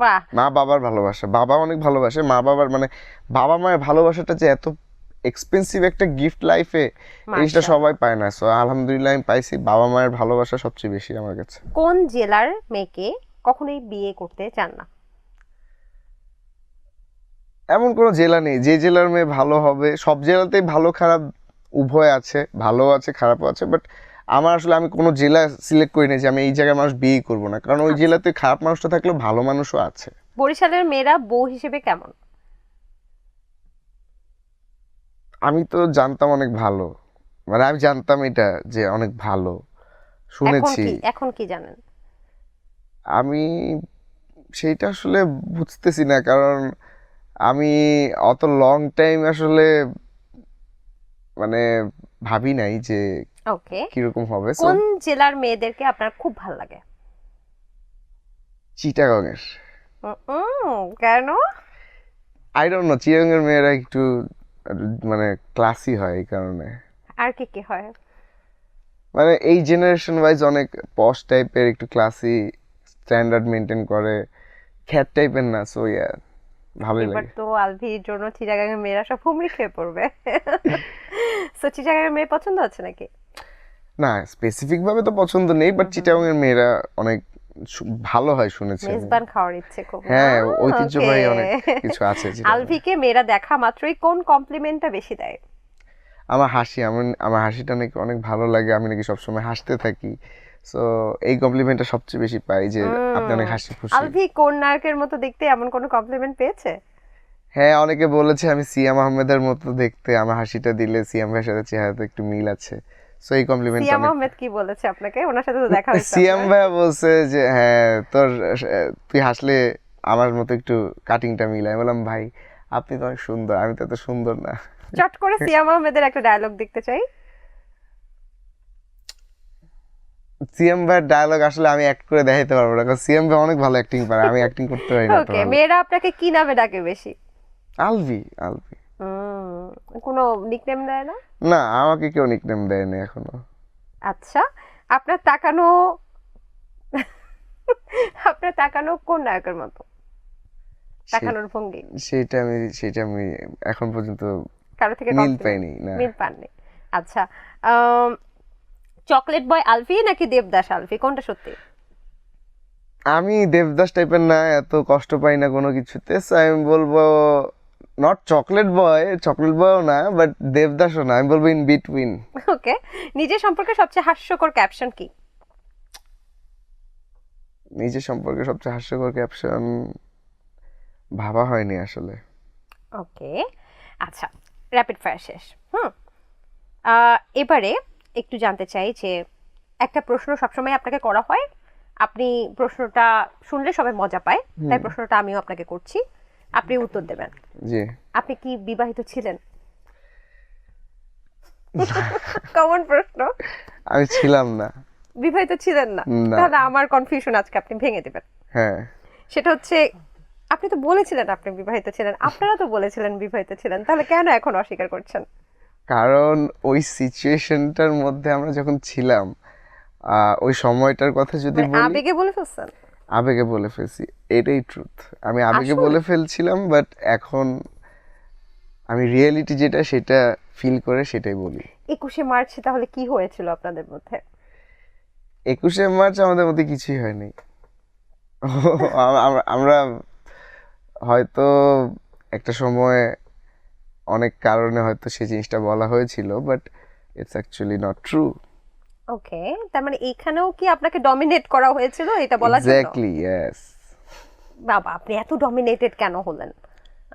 বাহ। মা বাবার ভালোবাসা। বাবা অনেক ভালোবাসে, মা বাবার মানে বাবা মায়ের ভালোবাসাটা যে এত এক্সপেন্সিভ একটা গিফট লাইফে, এই জিনিসটা মাশাআল্লাহ। সবাই পায় না। সো আলহামদুলিল্লাহ আমি পাইছি, বাবা মায়ের ভালোবাসা সবচেয়ে বেশি আমার কাছে। কোন জেলার মেয়েকে কখনোই বিয়ে করতে চান না? এমন কোনো জেলা নেই যে জেলার মেয়ে ভালো হবে, সব জেলাতেই ভালো খারাপ উভয় আছে, ভালো আছে খারাপও আছে, বাট আমার আসলে আমি কোনো জেলা সিলেক্ট করি না যে আমি এই জায়গায় মানুষ বিয়ে করবো না, কারণ ওই জেলাতে খারাপ মানুষটা থাকলেও ভালো মানুষও আছে। বরিশালের মেয়েরা বউ হিসেবে কেমন? আমি তো জানতাম অনেক ভালো, মানে আমি জানতাম এটা যে অনেক ভালো, শুনেছি। এখন কি জানেন? আমি সেইটা আসলে বুঝতেছি না, কারণ আমি অত লং টাইম আসলে মানে ভাবি নাই যে ওকে, কিরকম হবে। সো কোন জেলার মেয়েদেরকে আপনার খুব ভালো লাগে? চিটাগংয়ের, কেন? আই ডোন্ট নো, চিটাগংয়ের মেয়েরা একটু মানে ক্লাসি হয় এই কারণে। আর কি হয়? মানে এই জেনারেশন ওয়াইজ অনেক পশ টাইপের, একটু ক্লাসি, স্ট্যান্ডার্ড মেনটেন করে, খ্যাত টাইপের না। সো ইয়া, ভালোই এবার লাগে। তো আলভির জন্য চিটাগাংয়ের মেয়েরা সব হুমড়ি খেয়ে পড়বে। সো চিটাগাংয়ের মেয়ে পছন্দ হচ্ছে নাকি? না, স্পেসিফিক ভাবে তো পছন্দ নেই, বাট চিটাগংয়ের মেয়েরা অনেক ভালো হয় শুনেছি আমি। মেজবান খাওয়ার ইচ্ছে খুব না? হ্যাঁ, ঐতিহ্যবাহী Okay. অনেক কিছু আছে চিটাগংয়ে। আলভিকে মেয়েরা দেখা মাত্রই কোন কমপ্লিমেন্টটা বেশি দেয়? আমার হাসি, আমার হাসিটা নাকি অনেক ভালো লাগে, আমি নাকি সবসময় হাসতে থাকি। সো এই কমপ্লিমেন্টটা সবচেয়ে বেশি পাই যে আপনি অনেক হাসি খুশি। আলভি কোন নায়কের মতো দেখতে, এমন কোনো কমপ্লিমেন্ট পেয়েছে? হ্যাঁ, অনেকে বলেছে আমি সিয়াম আহমেদের মতো দেখতে, আমার হাসিটা দিলে সিয়াম ভাইয়ের সাথে চেহারাতে একটু মিল আছে। সো এই কমপ্লিমেন্টটা সিয়াম অনেক। আহমেদ কি বলেছে আপনাকে? ওনার সাথে তো দেখা হয়েছে সিয়াম আপনার। ভাইয়া বলছে যে হ্যাঁ তোর তুই হাসলে আমার মতো একটু কাটিংটা মিলায়। আমি বললাম ভাই আপনি তো অনেক সুন্দর, আমি তো এত সুন্দর না। চট করে সিয়াম আহমেদের একটা ডায়লগ দেখতে চাই। সিএম ভাইয়ের ডায়লগ আসলে আমি অ্যাক্ট করে দেখাইতে পারবো না, কারণ সিএম ভাই অনেক ভালো অ্যাক্টিং পারে, আমি অ্যাক্টিং করতে পারি না তো ওকে, ভালো। মেয়েরা আপনাকে কি নামে ডাকে বেশি? আলভি, আলভি। কোনো নিকনেম দেয় না? না, আমাকে কেউ নিকনেম দেয়নি এখনো। আচ্ছা, আপনার তাকানো আপনার তাকানো কোন নায়কের মতো? তাকানোর ভঙ্গি সেটা আমি এখন পর্যন্ত কারো থেকে মিল compliment? পাইনি না। মিল পাননি। আচ্ছা, চকলেট বয় আলফি নাকি দেবদাস আলফি, কোনটা সত্যি? আমি দেবদাস টাইপের না, এত কষ্ট পাই না কোনো কিছুতে। So আমি বলবো নট চকলেট বয়ও না, বাট দেবদাসও না, আমি বলবো ইন বিটুইন। ওকে, নিজের সম্পর্কে সবচেয়ে হাস্যকর ক্যাপশন কি? নিজের সম্পর্কে সবচেয়ে হাস্যকর ক্যাপশন ভাবা হয়নি আসলে। ওকে, আচ্ছা, র্যাপিড ফায়ার শেষ। এবারে একটু জানতে চাই যে একটা প্রশ্ন সবসময় আপনাকে করা হয়, আপনি প্রশ্নটা শুনলে সবাই মজা পায়, তাই প্রশ্নটা আমিও আপনাকে করছি, আপনি উত্তর দেবেন। জি। আপনি কি বিবাহিত ছিলেন? কমন প্রশ্ন। আমি ছিলাম না। বিবাহিত ছিলেন না? না। তাহলে আমার কনফিউশন আজকে আপনি ভেঙে দেবেন। হ্যাঁ, সেটা হচ্ছে, আপনি তো বলেছিলেন আপনি বিবাহিত ছিলেন, আপনারা তো বলেছিলেন বিবাহিত ছিলেন, তাহলে কেন এখন অস্বীকার করছেন? কারণ ওই সিচুয়েশনটার মধ্যে আমরা যখন ছিলাম, ওই সময়টার কথা যদি মানে বলি, আবেগে বলে ফেলছেন? আবেগে বলে ফেলছি, এটাই ট্রুথ। আমি আবেগে আসলে? বলে ফেলছিলাম, বাট এখন আমি রিয়েলিটি যেটা সেটা ফিল করে সেটাই বলি। 21শে মার্চ তাহলে কি হয়েছিল আপনাদের মধ্যে? 21শে মার্চ আমাদের মধ্যে কিছুই হয়নি। আমরা হয়তো একটা সময় অনেক কারণে হয়তো সেই জিনিসটা বলা হয়েছিল, but it's actually not true. Okay, তার মানে এইখানেও কি আপনাকে ডমিনেট করা হয়েছিল এটা বলার জন্য? Exactly, yes. বাবা, আপনি এত ডমিনেটেড কেন হলেন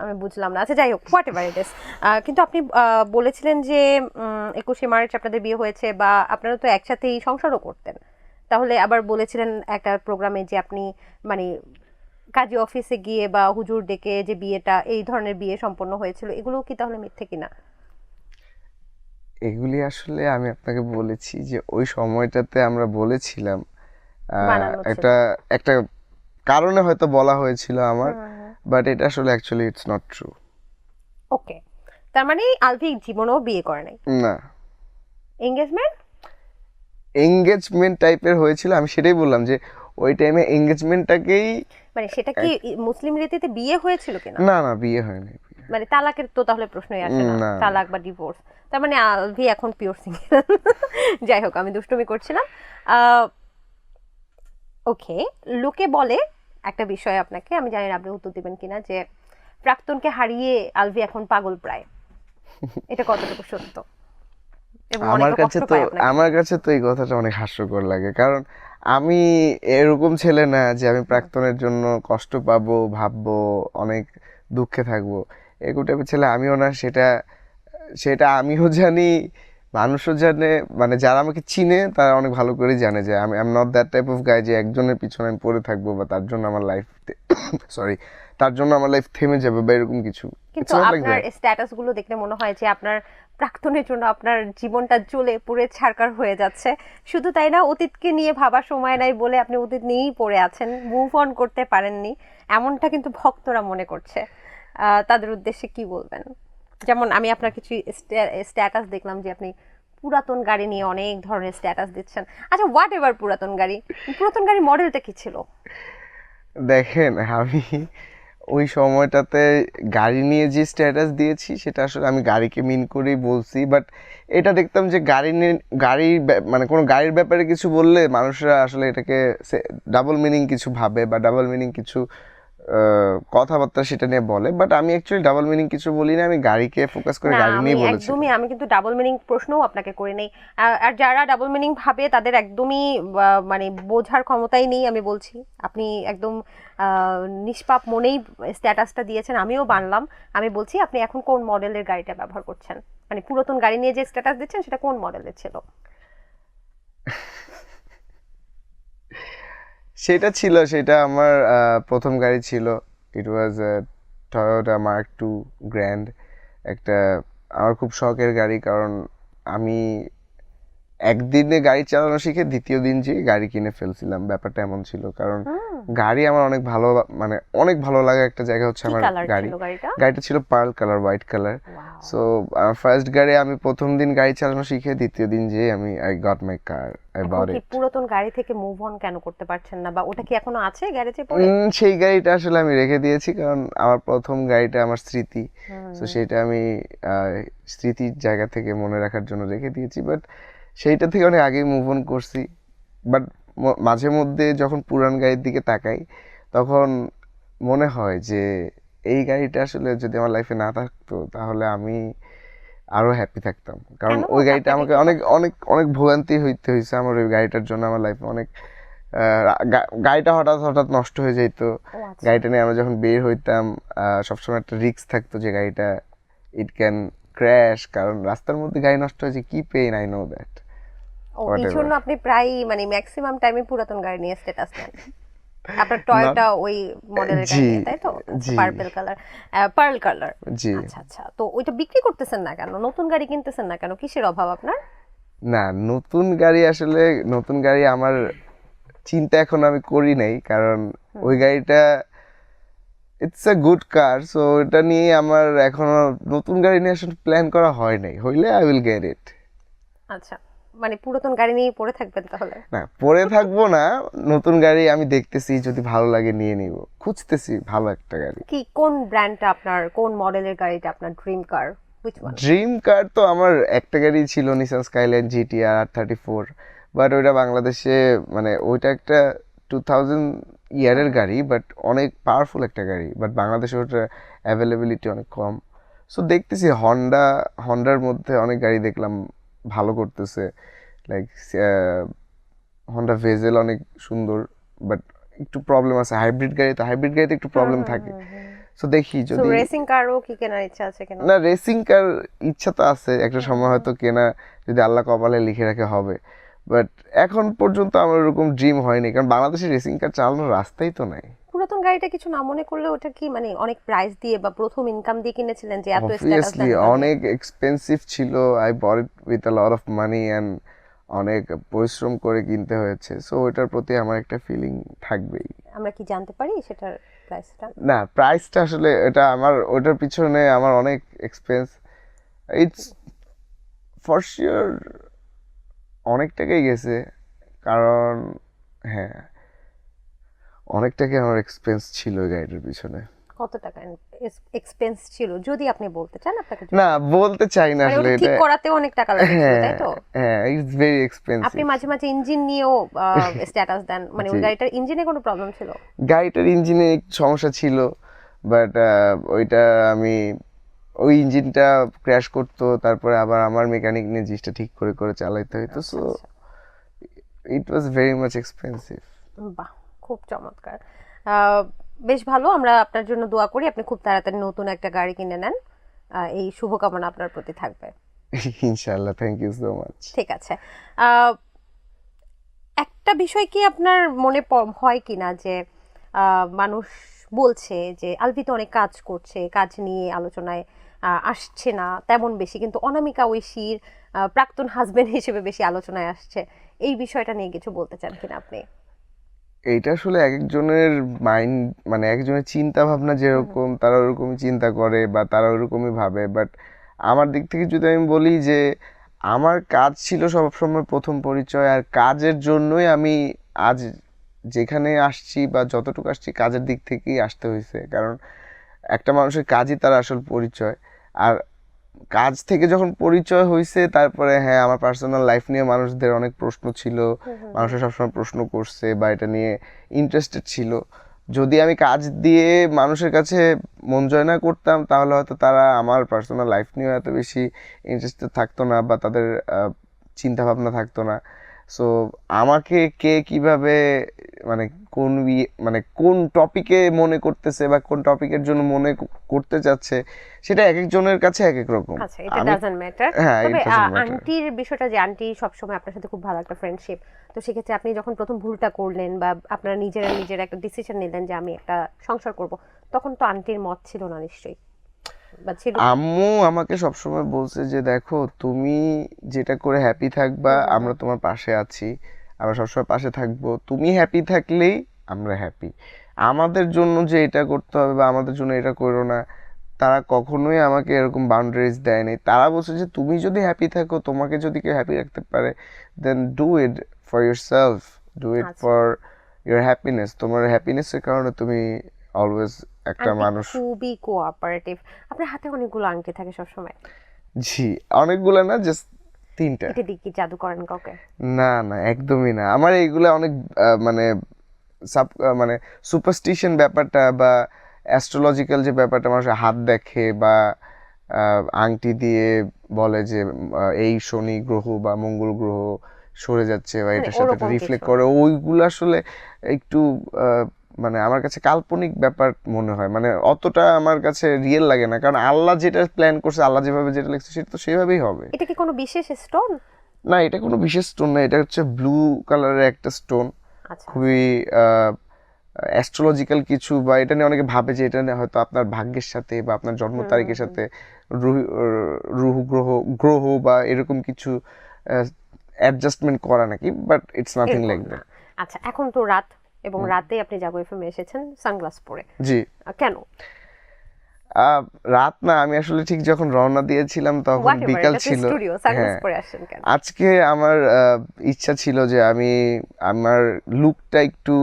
আমি বুঝলাম না। আচ্ছা, যাই হোক, হোয়াট এভার ইট ইজ। কিন্তু আপনি বলেছিলেন যে 21শে মার্চ আপনাদের বিয়ে হয়েছে, বা আপনারা তো একসাথেই সংসারও করতেন, তাহলে আবার বলেছিলেন একটা প্রোগ্রামে যে আপনি মানে কাজী অফিসে গিয়ে বা হুজুর ডেকে যে বিয়েটা, এই ধরনের বিয়ে সম্পন্ন হয়েছিল, এগুলো কি তাহলে মিথ্যে কিনা? এগুলি আসলে আমি আপনাকে বলেছি যে ওই সময়টাতে আমরা বলেছিলাম, বানানো ছিল। একটা একটা কারণে হয়তো বলা হয়েছিল আমার, বাট এটা আসলে actually it's not true. Okay, তার মানে আলভি জীবনেও বিয়ে করে নাই? না, এঙ্গেজমেন্ট? এঙ্গেজমেন্ট টাইপের হয়েছিল, আমি সেটাই বললাম যে ওই টাইমে এঙ্গেজমেন্টটাকেই। মানে সেটা কি মুসলিম রীতিতে বিয়ে হয়েছিল কিনা? না না, বিয়ে হয়নি। মানে তালাকের তো তাহলে প্রশ্নই আসে না, না। তালাক বা ডিভোর্স। তার মানে আলভি এখন পিওর সিঙ্গেল। যাই হোক, আমি দুষ্টুমি করছিলাম। ওকে, লোকে বলে একটা বিষয় আপনাকে, আমি জানি না আপনি উত্তর দিবেন কিনা, যে প্রাক্তনকে হারিয়ে আলভি এখন পাগল প্রায়, এটা কতটুকু সত্য? এবং আমার অনেকে কাছে কষ্ট তো পায় আপনাকে আমার কাছে তো এই কথাটা অনেক হাস্যকর লাগে, কারণ আমি এরকম ছেলে না যে আমি প্রাক্তনের জন্য কষ্ট পাবো, ভাববো, অনেক দুঃখে থাকবো। এরকম টাইপের ছেলে আমিও না, সেটা সেটা আমিও জানি, মানুষও জানে। মানে যারা আমাকে চিনে তারা অনেক ভালো করেই জানে যে আমি I am not that type of গাই যে একজনের পিছনে আমি পড়ে থাকবো বা তার জন্য আমার লাইফ সরি তার জন্য আমার লাইফ থেমে যাবে বা এরকম কিছু। কিন্তু ইটস নট লাইক আপনার দ্যাট। স্ট্যাটাস গুলো দেখলে মনে হয় যে আপনার প্রাক্তনের জন্য আপনার জীবনটা জ্বলে পুড়ে ছারখার হয়ে যাচ্ছে। শুধু তাই না, অতীতকে নিয়ে ভাবার সময় নাই বলে আপনি অতীত নিয়েই পড়ে আছেন, মুভ অন করতে পারেননি, এমনটা কিন্তু ভক্তরা মনে করছে। তাদের উদ্দেশ্যে কি বলবেন? যেমন আমি আপনার কিছু স্ট্যাটাস দেখলাম যে আপনি পুরাতন গাড়ি নিয়ে অনেক ধরনের স্ট্যাটাস দিচ্ছেন। আচ্ছা, হোয়াট এভার পুরাতন গাড়ি মডেলটা কি ছিল? দেখেন, আমি ওই সময়টাতে গাড়ি নিয়ে যে স্ট্যাটাস দিয়েছি সেটা আসলে আমি গাড়িকে মিন করেই বলছি, বাট এটা দেখতাম যে গাড়ি নিয়ে মানে কোনো গাড়ির ব্যাপারে কিছু বললে মানুষরা আসলে এটাকে ডাবল মিনিং কিছু ভাবে বা ডাবল মিনিং কিছু কথাবার্তা সেটা নিয়ে বলে। বাট আমি অ্যাকচুয়ালি ডাবল মিনিং কিছু বলি না, আমি গাড়িকে ফোকাস করে না, গাড়ি আমি নিয়ে বলেছি। আমি কিন্তু ডাবল মিনিং প্রশ্নও আপনাকে করি নাই। আর যারা ডাবল মিনিং ভাবে তাদের একদমই মানে বোঝার ক্ষমতাই নেই। আমি বলছি আপনি একদম নিষ্পাপ মনেই স্ট্যাটাসটা দিয়েছেন, আমিও বানলাম। আমি বলছি আপনি এখন কোন মডেলের গাড়িটা ব্যবহার করছেন, মানে পুরাতন গাড়ি নিয়ে যে স্ট্যাটাস দিচ্ছেন সেটা কোন মডেলের ছিল? সেটা আমার প্রথম গাড়ি ছিল। ইট ওয়াজ টয়োটা মার্ক টু গ্র্যান্ড। একটা আমার খুব শখের গাড়ি, কারণ আমি একদিনে গাড়ি চালানো শিখে দ্বিতীয় দিন যে গাড়ি কিনে ফেলছিলাম, ব্যাপারটা এমন ছিল। কারণ গাড়ি আমার অনেক ভালো মানে অনেক ভালো লাগে একটা জায়গা হচ্ছে কি আমার কালার গাড়ি। ছিল গাড়িটা? গাড়িটা ছিল pearl colour, white colour. Wow. So first গাড়ি আমি প্রথম দিন গাড়ি চালানো শিখে দ্বিতীয় দিন যে আমি I got my car, I এখন বট কি ইট। পুরাতন গাড়ি থেকে মুভ অন কেন করতে পারছেন না, বা ওটা কি এখনো আছে গ্যারেজে পড়ে? সেই গাড়িটা আসলে আমি রেখে দিয়েছি, কারণ আমার প্রথম গাড়িটা আমার স্মৃতি। তো সেটা আমি স্মৃতির জায়গা থেকে মনে রাখার জন্য রেখে দিয়েছি। বাট সেইটা থেকে অনেক আগেই মুভ অন করছি। বাট মাঝে মধ্যে যখন পুরান গাড়ির দিকে তাকাই তখন মনে হয় যে এই গাড়িটা আসলে যদি আমার লাইফে না থাকতো তাহলে আমি আরো হ্যাপি থাকতাম। কারণ কেন, ওই গাড়িটা আপনাকে আমাকে কি অনেক অনেক অনেক ভোগান্তি হইতে হয়েছে আমার ওই গাড়িটার জন্য। আমার লাইফে অনেক গাড়িটা হঠাৎ হঠাৎ নষ্ট হয়ে যেত। ও আচ্ছা। গাড়িটা নিয়ে আমরা যখন বের হইতাম সবসময় একটা রিস্ক থাকতো যে গাড়িটা ইট ক্যান ক্র্যাশ, কারণ রাস্তার মধ্যে গাড়ি নষ্ট হয়েছে, কি pain, I know that. Oh, what এই এভার। জন্য আপনি প্রায় মানে ম্যাক্সিমাম টাইমে পুরাতন গাড়ি নিয়ে স্ট্যাটাস দেন। আপনার টয়োটা ওই মডেলের গাড়ি জি নিয়ে, তাই তো? আচ্ছা, জি পার্পল কালার, পার্ল কালার। জি। আচ্ছা আচ্ছা, তো ওইটা বিক্রি করতেছেন না কেন? নতুন গাড়ি কিনতেছেন না কেন? কিসের অভাব আপনার? না, নতুন গাড়ি আসলে নতুন গাড়ি আমার চিন্তা এখন আমি করি নাই, কারণ ওই গাড়িটা it's a good car. So এটা নিয়ে আমার এখনো নতুন গাড়ি নিয়ে আসলে প্ল্যান করা হয় নাই, হইলে আই উইল গেট ইট। আচ্ছা, মানে পুরাতন গাড়ি নিয়ে পড়ে থাকবেন তাহলে? না, পরে থাকবো না। নতুন গাড়ি আমি দেখতেছি, যদি ভালো লাগে নিয়ে নিব, খুঁজতেছি ভালো একটা গাড়ি। কি কোন ব্র্যান্ডটা আপনার, কোন মডেলের গাড়িটা আপনার dream car? Which one? Dream কার তো আমার একটা গাড়ি ছিল, Nissan skyline GTR R34। But ওইটা বাংলাদেশে মানে ওইটা একটা 2000 ইয়ারের গাড়ি, বাট অনেক পাওয়ারফুল একটা গাড়ি, বাট বাংলাদেশে ওটা অ্যাভেলেবিলিটি অনেক কম। সো দেখতেছি হন্ডার মধ্যে অনেক গাড়ি দেখলাম ভালো করতেছে, লাইক হন্ডা ভেজেল অনেক সুন্দর। বাট একটু প্রবলেম আছে, হাইব্রিড গাড়িতে একটু প্রবলেম থাকে। সো দেখি সো যদি রেসিং কারও কি কেনার ইচ্ছা আছে কেন? না, রেসিং কার ইচ্ছা তো আছে, একটা সময় হয়তো কেনা, যদি আল্লাহ কপালে লিখে রাখে হবে। বাট এখন পর্যন্ত আমার ওরকম ড্রিম হয়নি, কারণ বাংলাদেশে রেসিং কার চালানোর রাস্তাই তো নাই। পুরাতন গাড়িটা কিছু না মনে করলে ওটা কি মানে অনেক প্রাইস দিয়ে বা প্রথম ইনকাম দিয়ে কিনেছিলেন যে এত স্ট্যাটাস অবভিয়াসলি দেন? অনেক এক্সপেন্সিভ ছিল। I bought it with a lot of money and অনেক পরিশ্রম করে কিনতে হয়েছে। সো ওইটার প্রতি আমার একটা ফিলিং থাকবেই। আমরা কি জানতে পারি সেটার প্রাইসটা? না, প্রাইসটা আসলে এটা আমার ওইটার পিছনে আমার অনেক এক্সপেন্স, ইটস ফর শিওর অনেক টাকাই গেছে। কারণ হ্যাঁ, অনেক টাকা আমার এক্সপেন্স ছিল ওই গাড়িটার পিছনে। কত টাকা এক্সপেন্স ছিল যদি আপনি বলতে চান? আপনাকে না, বলতে চাই না মানে আসলে ওটা এটা। ঠিক করাতেও অনেক টাকা লাগেছিল, হ্যাঁ তাই তো? হ্যাঁ, ইটস ভেরি আপনি এক্সপেন্সিভ। মাঝে মাঝে ইঞ্জিন নিয়েও স্ট্যাটাস দেন, মানে ওই জি, গাড়িটার ইঞ্জিনে কোনো প্রবলেম ছিল? গাড়িটার ইঞ্জিনে একটু সমস্যা ছিল, বাট ওইটা আমি ওই ইঞ্জিনটা ক্র্যাশ করতো, তারপরে আবার আমার মেকানিক নিয়ে জিনিসটা ঠিক করে করে চালাইতে হতো। So it was very much expensive. বাহ, খুব চমৎকার। বেশ ভালো, আমরা আপনার জন্য দোয়া করি আপনি খুব তাড়াতাড়ি নতুন একটা গাড়ি কিনে নেন। এই শুভকামনা আপনার প্রতি থাকবে। ইনশাআল্লাহ, থ্যাংক ইউ সো মাচ। ঠিক আছে, একটা বিষয় কি আপনার মনে হয় কি না যে মানুষ বলছে যে আলভি তো অনেক কাজ করছে, কাজ নিয়ে আলোচনায় আসছে না তেমন বেশি, কিন্তু অনামিকা ঐশীর প্রাক্তন হাজবেন্ড হিসেবে বেশি আলোচনায় আসছে। এই বিষয়টা নিয়ে কিছু বলতে চান কিনা আপনি? এইটা আসলে এক একজনের মাইন্ড, মানে একজনের চিন্তা ভাবনা যেরকম, তারা ওরকমই চিন্তা করে বা তারা ওরকমই ভাবে। বাট আমার দিক থেকে যদি আমি বলি যে আমার কাজ ছিল সবসময় প্রথম পরিচয়, আর কাজের জন্যই আমি আজ যেখানে আসছি বা যতটুকু আসছি কাজের দিক থেকেই আসতে হয়েছে। কারণ একটা মানুষের কাজই তার আসল পরিচয়। আর কাজ থেকে যখন পরিচয় হয়েছে, তারপরে হ্যাঁ, আমার পার্সোনাল লাইফ নিয়ে মানুষদের অনেক প্রশ্ন ছিল, মানুষের সবসময় প্রশ্ন করছে বা এটা নিয়ে ইন্টারেস্টেড ছিল। যদি আমি কাজ দিয়ে মানুষের কাছে মন জয় না করতাম, তাহলে হয়তো তারা আমার পার্সোনাল লাইফ নিয়ে এত বেশি ইন্টারেস্টেড থাকতো না বা তাদের চিন্তা ভাবনা থাকতো না। সো আমাকে কে কিভাবে, মানে মানে কোন টপিকে মনে করতেছে বা কোন টপিকের জন্য মনে করতে চাচ্ছে, সেটা এক একজনের কাছে এক এক রকম। আচ্ছা, এটা ডাজন্ট ম্যাটার। হ্যাঁ, তবে it doesn't matter. আন্টির বিষয়টা, যে আন্টি সবসময় আপনার সাথে খুব ভালো একটা ফ্রেন্ডশিপ, তো সেক্ষেত্রে আপনি যখন প্রথম ভুলটা করলেন বা আপনারা নিজেরা একটা ডিসিশন নিলেন যে আমি একটা সংসার করব, তখন তো আন্টির মত ছিল না নিশ্চয়ই, বা ছিল? আম্মু আমাকে সবসময় বলছে যে দেখো, তুমি যেটা করে হ্যাপি থাকবা, আমরা তোমার পাশে আছি, আমরা সবসময় পাশে থাকবো। তুমি হ্যাপি থাকলেই আমরা হ্যাপি। আমাদের জন্য যে এটা করতে হবে বা আমাদের জন্য এটা করো না, তারা কখনোই আমাকে এরকম বাউন্ডারিজ দেয় নাই। তারা বলছে যে তুমি যদি হ্যাপি থাকো, তোমাকে যদি কেউ হ্যাপি রাখতে পারে, then do it for yourself, do it আচ্ছা। For your happiness. তোমার হ্যাপিনেসের কারণে তুমি অলওয়েজ একটা আন্টি মানুষ। খুবই কোঅপারেটিভ। আপনার হাতে অনেকগুলো আংটি থাকে সবসময়। জি, অনেকগুলো না, জাস্ট 3টা। এটা দিয়ে কি জাদু করেন কাউকে? না না, একদমই না। আমার এইগুলা অনেক মানে মানে সুপারস্টিশন ব্যাপারটা বা অ্যাস্ট্রোলজিক্যাল যে ব্যাপারটা, মানুষের হাত দেখে বা আংটি দিয়ে বলে যে এই শনি গ্রহ বা মঙ্গল গ্রহ সরে যাচ্ছে বা মানে এটার সাথে ওরকম রিফ্লেক্ট কিছু? করে, ওইগুলো আসলে একটু মানে আমার কাছে কাল্পনিক ব্যাপার মনে হয়। মানে অতটা আমার কাছে রিয়েল লাগে না, কারণ আল্লাহ যেটা প্ল্যান করছে, আল্লাহ যেভাবে যেটা লিখছে, সেটা তো সেভাবেই হবে। এটা কি কোনো বিশেষ স্টোন? না, এটা কোনো বিশেষ স্টোন না, এটা হচ্ছে ব্লু কালারের একটা স্টোন। আচ্ছা, খুবই অ্যাস্ট্রোলজিক্যাল কিছু, বা এটা নিয়ে অনেকে ভাবে যে এটা নিয়ে হয়তো আপনার ভাগ্যের সাথে বা আপনার জন্ম তারিখের সাথে রুহু গ্রহ গ্রহ বা এরকম কিছু অ্যাডজাস্টমেন্ট করা নাকি, বাট ইটস নাথিং এরকম লাইক না। দ্যাট। আচ্ছা, এখন তো রাত, এবং রাতে আপনি জাগো এফএম এসেছেন সানগ্লাস পরে। জি, কেন? রাত না, আমি আসলে ঠিক যখন রওনা দিয়েছিলাম তখন হোয়াট এভার, বিকাল এটা তো ছিল। স্টুডিও, সানগ্লাস হ্যাঁ, পরে আসছেন কেন? আজকে আমার ইচ্ছা ছিল যে আমি আমার লুকটা একটু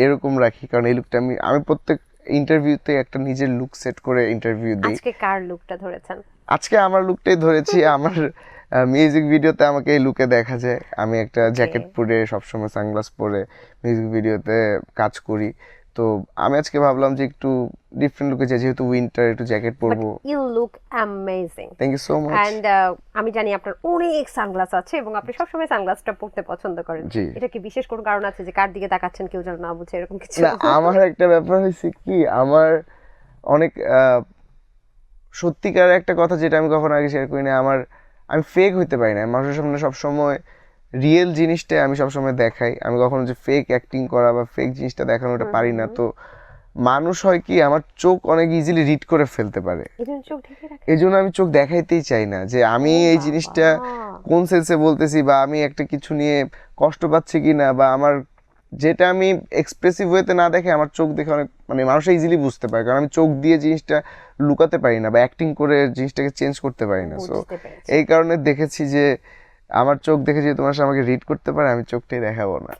এরকম রাখি, কারণ এই লুকটা আমি আমি প্রত্যেক ইন্টারভিউতে একটা নিজের লুক সেট করে ইন্টারভিউ দিই। আজকে কার লুকটা ধরেছেন? আজকে আমার লুকটাই ধরেছি। আমার মিউজিক ভিডিওতে আমাকে এই লুকে দেখা যায়। আমি একটা জ্যাকেট পরে, সবসময় সানগ্লাস পরে মিউজিক ভিডিওতে কাজ করি। তো আমি আজকে ভাবলাম যে একটু ডিফারেন্ট লুকে যাই, যেহেতু উইন্টার, একটু জ্যাকেট পরবো। You look amazing. Thank you so much. And আমি জানি আপনার অনেক সানগ্লাস আছে এবং আপনি সবসময় সানগ্লাসটা পরতে পছন্দ করেন। জি। এটা কি বিশেষ কোনো কারণ আছে যে কার দিকে তাকাচ্ছেন কেউ যেন না বুঝে, এরকম কিছু? না, আমার একটা ব্যাপার হয়েছে কি, আমার অনেক সত্যিকার একটা কথা যেটা আমি কখনো আগে শেয়ার করি না, আমি ফেক হইতে পারি না। মানুষের সামনে সবসময় রিয়েল জিনিসটাই আমি সবসময় দেখাই। আমি কখনো যে ফেক অ্যাক্টিং করা বা ফেক জিনিসটা দেখানোটা পারি না। তো মানুষ হয় কি, আমার চোখ অনেক ইজিলি রিড করে ফেলতে পারে। এজন্য চোখ ঢেকে রাখেন? এই জন্য আমি চোখ দেখাইতেই চাই না যে আমি এই জিনিসটা কোন সেন্সে বলতেছি, বা আমি একটা কিছু নিয়ে কষ্ট পাচ্ছি কিনা, বা আমার যেটা আমি এক্সপ্রেসিভ ওয়েতে না দেখে আমার চোখ দেখে অনেক, মানে মানুষ ইজিলি বুঝতে পারে, কারণ আমি চোখ দিয়ে জিনিসটা লুকাতে পারি না বা অ্যাক্টিং করে জিনিসটাকে চেঞ্জ করতে পারি না। সো বুঝতে পেরেছি। এই কারণে দেখেছি যে আমার চোখ দেখে যে তোমার সাথে আমাকে রিড করতে পারে, আমি চোখটাই দেখাবো না।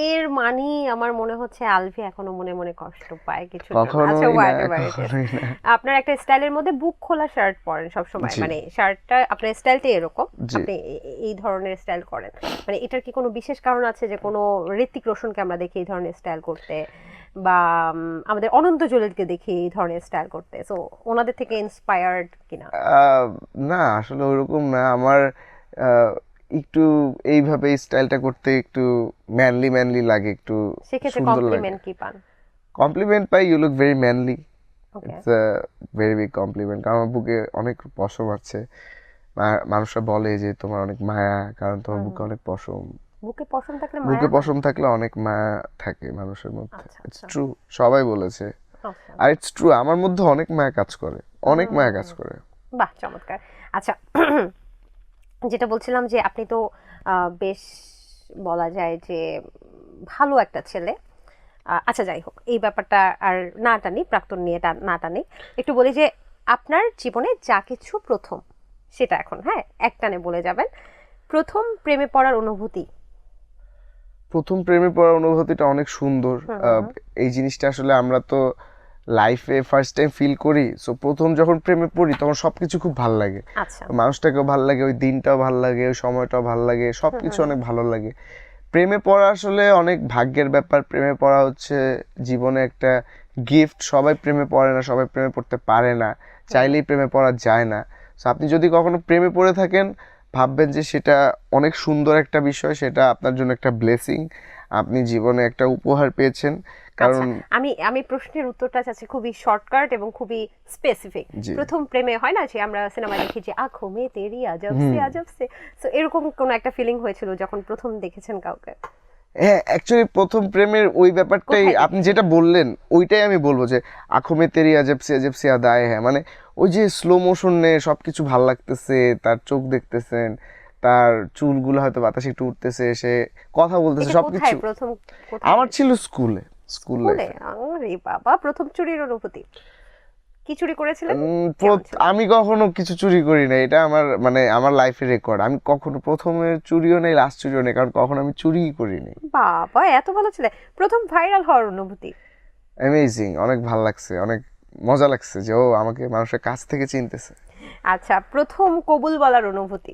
এর মানে আমার মনে হচ্ছে আলভি এখনো মনে মনে কষ্ট পায় কিছু। কখনোই আচ্ছা, না, whatever it is. কখনোই না। আপনার একটা স্টাইলের মধ্যে বুক খোলা শার্ট পরেন সবসময়, জি। মানে শার্টটা আপনার স্টাইলটাই এরকম, জি। আপনি এই ধরনের স্টাইল করেন, মানে এটার কি কোনো বিশেষ কারণ আছে যে কোনো ঋত্বিক রোশনকে আমরা দেখি এই ধরনের স্টাইল করতে, বা আমাদের অনন্ত জলিলকে দেখি এই ধরনের স্টাইল করতে, সো ওনাদের থেকে ইন্সপায়ার্ড কিনা? আহ, না আসলে ওরকম না আমার। আহ, একটু এইভাবে স্টাইলটা করতে একটু ম্যানলি ম্যানলি লাগে, একটু সেক্ষেত্রে সুন্দর লাগে। কমপ্লিমেন্ট কি পান? কমপ্লিমেন্ট পাই, you look very manly. Okay. It's a very big compliment, কারণ আমার বুকে অনেক পশম আছে। মানুষরা বলে যে তোমার অনেক মায়া, কারণ তোমার বুকে অনেক পশম। বুকে পশম থাকলে বুকে মায়া হয়? পশম থাকলে অনেক মায়া থাকে মানুষের মধ্যে। আচ্ছা ইটস আচ্ছা ট্রু, সবাই বলেছে। আচ্ছা। আর ইটস ট্রু, আমার মধ্যে অনেক মায়া কাজ করে, অনেক মায়া কাজ করে। বাহ, চমৎকার। আচ্ছা, যেটা বলছিলাম যে আপনি তো বেশ বলা যায় যে ভালো একটা ছেলে। আচ্ছা, যাই হোক, এই ব্যাপারটা আর না টানি, প্রাক্তন নিয়ে না টানি। একটু বলি যে আপনার জীবনে যা কিছু প্রথম, সেটা এখন হ্যাঁ একটানে বলে যাবেন। প্রথম প্রেমে পড়ার অনুভূতি। প্রথম প্রেমে পড়ার অনুভূতিটা অনেক সুন্দর। হুম। এই জিনিসটা আসলে আমরা তো লাইফে ফার্স্ট টাইম ফিল করি। সো প্রথম যখন প্রেমে পড়ি তখন সবকিছু খুব ভালো লাগে, আচ্ছা। মানুষটাকেও ভালো লাগে, ওই দিনটাও ভালো লাগে, ওই সময়টাও ভালো লাগে, সবকিছু অনেক ভালো লাগে। প্রেমে পড়া আসলে অনেক ভাগ্যের ব্যাপার। প্রেমে পড়া হচ্ছে জীবনে একটা গিফট। সবাই প্রেমে পড়ে না, সবাই প্রেমে পড়তে পারে না, চাইলেই প্রেমে পড়া যায় না। সো আপনি যদি কখনো প্রেমে পড়ে থাকেন, ভাববেন যে সেটা অনেক সুন্দর একটা বিষয়, সেটা আপনার জন্য একটা ব্লেসিং, আপনি জীবনে একটা উপহার পেয়েছেন। কারণ আচ্ছা, আমি আমি প্রশ্নের উত্তরটা চাচ্ছি খুবই শর্টকাট এবং খুবই স্পেসিফিক। জি, প্রথম প্রেমে হয় না যে আমরা সিনেমায় দেখি যে আঁখো মে তেরি আজব সে, সো এরকম কোন একটা ফিলিং হয়েছিল যখন প্রথম দেখেছেন কাউকে? হ্যাঁ, অ্যাকচুয়ালি প্রথম প্রেমের ওই ব্যাপারটাই কোথায় আপনি দেখেছেন? যেটা বললেন, ওইটাই আমি বলবো যে আঁখোं में तेरी अजब सी अदाएं हैं, মানে ওই যে স্লো মোশনে সবকিছু ভাল লাগতেছে, তার চোখ দেখতেছেন, তার চুলগুলো হয়তো বাতাসে একটু উঠতেছে, সে কথা বলতেছে, এটা সবকিছু। কোথায় প্রথম, কোথায় আমার হয়েছে? ছিল স্কুলে, স্কুল স্কুলে? লাইফে। আরে বাবা, প্রথম চুরির অনুভূতি। কি চুরি করেছিলেন? কেমন ছিল? আমি কখনো কিছু চুরি করি না, এটা আমার মানে আমার লাইফের রেকর্ড। আমি কখনো প্রথমের চুরিও নেই, লাস্ট চুরিও নেই, কারণ কখনো আমি চুরিই করিনি। বাবা, এত ভালো ছিল। প্রথম ভাইরাল হওয়ার অনুভূতি। অ্যামেজিং, অনেক ভাল লাগছে, অনেক মজা লাগছে যে ও আমাকে মানুষের কাছ থেকে চিনতেছে। আচ্ছা, প্রথম কবুল বলার অনুভূতি।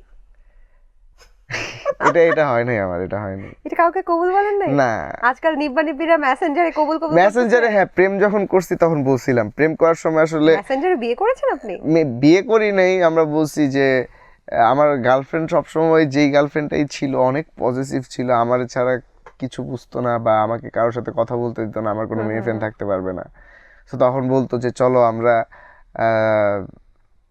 এটা হয় নাই আমার, এটা হয়নি। এটা কাউকে কবুল বলেন নাই? না, আজকাল নিব্বা নিব্বিরা মেসেঞ্জারে কবুল কবুল মেসেঞ্জারে হ্যাঁ প্রেম যখন করছি তখন বলছিলাম। প্রেম করার সময় আসলে মেসেঞ্জারে বিয়ে করেছেন আপনি? বিয়ে করি নাই, আমরা বলছি যে আমার গার্লফ্রেন্ড সবসময়, যেই গার্লফ্রেন্ডটাই ছিল অনেক পজিটিভ ছিল, আমার ছাড়া কিছু বুঝতো না বা আমাকে কারোর সাথে কথা বলতে দিত না, আমার কোনো মেয়ে ফ্রেন্ড থাকতে পারবে না। তো তখন বলতো যে চলো আমরা আহ,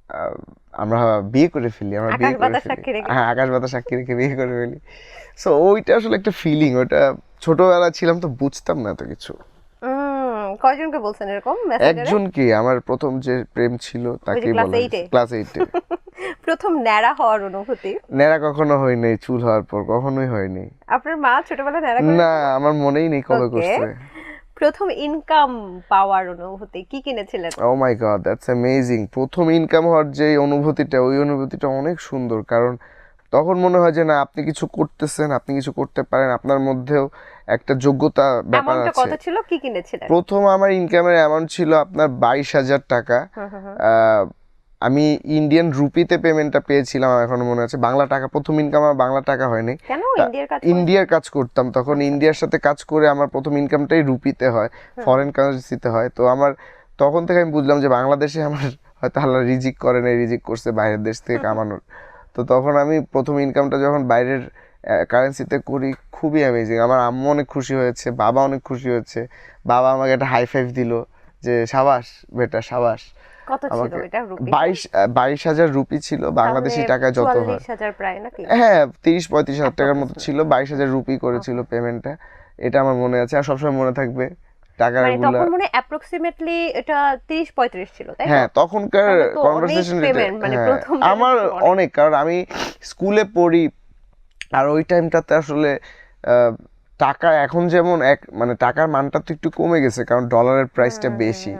আহ, আমরা বিয়ে করে ফেলি, আমরা আকাশ বিয়ে করে বাতাস ফেলি। সাক্ষী রেখে? হ্যাঁ, আকাশ বাতাস সাক্ষী রেখে বিয়ে করে ফেলি। সো ওইটা আসলে একটা ফিলিং, ওটা ছোটবেলা ছিলাম তো বুঝতাম না এত কিছু। কয়জনকে বলছেন এরকম মেসেঞ্জারে? একজন কি, আমার প্রথম যে প্রেম ছিল ওই যে তাকেই ক্লাস বলা 8-এ? ক্লাস 8-এ। প্রথম ন্যাড়া হওয়ার অনুভূতি। ন্যাড়া কখনো হয়নি, চুল হওয়ার পর কখনোই হয়নি। আপনার মা ছোটবেলায় ন্যাড়া করে? না, আমার মনেই নেই কবে ওকে। করছে। প্রথম ইনকাম পাওয়ার অনুভূতি, কি কিনেছিলেন? ও মাই গড, দ্যাটস অ্যামেজিং। প্রথম ইনকাম হওয়ার যে অনুভূতিটা, ওই অনুভূতিটা অনেক সুন্দর। কারণ তখন মনে হয় যে না, আপনি কিছু করতেছেন, আপনি কিছু করতে পারেন, আপনার মধ্যেও একটা যোগ্যতা ব্যাপার অ্যামাউন্টটা আছে। কত ছিল, কি কিনেছিলেন? প্রথম আমার ইনকামের অ্যামাউন্ট ছিল আপনার 22,000 টাকা। আমি ইন্ডিয়ান রুপিতে পেমেন্টটা পেয়েছিলাম, আমার এখনো মনে আছে। বাংলা টাকা, প্রথম ইনকাম আমার বাংলা টাকা হয়নি। কেন, ইন্ডিয়ার কাজ? ইন্ডিয়ার কাজ করতাম তখন, ইন্ডিয়ার সাথে কাজ করে আমার প্রথম ইনকামটাই রুপিতে হয়, ফরেন কারেন্সিতে হয়। তো আমার তখন থেকে আমি বুঝলাম যে বাংলাদেশে আমার হয়তো আল্লাহ রিজিক করে নাই, রিজিক করছে বাইরের দেশ থেকে কামানোর। তো তখন আমি প্রথম ইনকামটা যখন বাইরের কারেন্সিতে করি, খুবই অ্যামেজিং। আমার আম্মু অনেক খুশি হয়েছে, বাবা অনেক খুশি হয়েছে। বাবা আমাকে একটা হাই ফাইভ দিল যে সাবাস বেটা, সাবাস। কত ছিল আমাকে এটা রুপি? 22,000 রুপি ছিল, বাংলাদেশি টাকায় যত হয়। 44,000 প্রায় নাকি? হ্যাঁ, 30-35 হাজার টাকার মতো ছিল। 22,000 রুপি করেছিল পেমেন্টটা, এটা আমার মনে আছে আর সবসময় মনে থাকবে টাকার মানে গুলা। তখন মনে অ্যাপ্রক্সিমেটলি এটা 30-35 ছিল, তাই তো? হ্যাঁ, তখনকার তাহলে তো অনেক কনভারসেশন রেটে পেমেন্ট, মানে হ্যাঁ প্রথম আমার payment ছিল অনেক। অনেক, কারণ আমি স্কুলে পড়ি। আর ওই টাইমটাতে আসলে আহ, টাকা এখন যেমন এক মানে টাকার মানটা তো একটু কমে গেছে, কারণ ডলারের প্রাইসটা বেশি।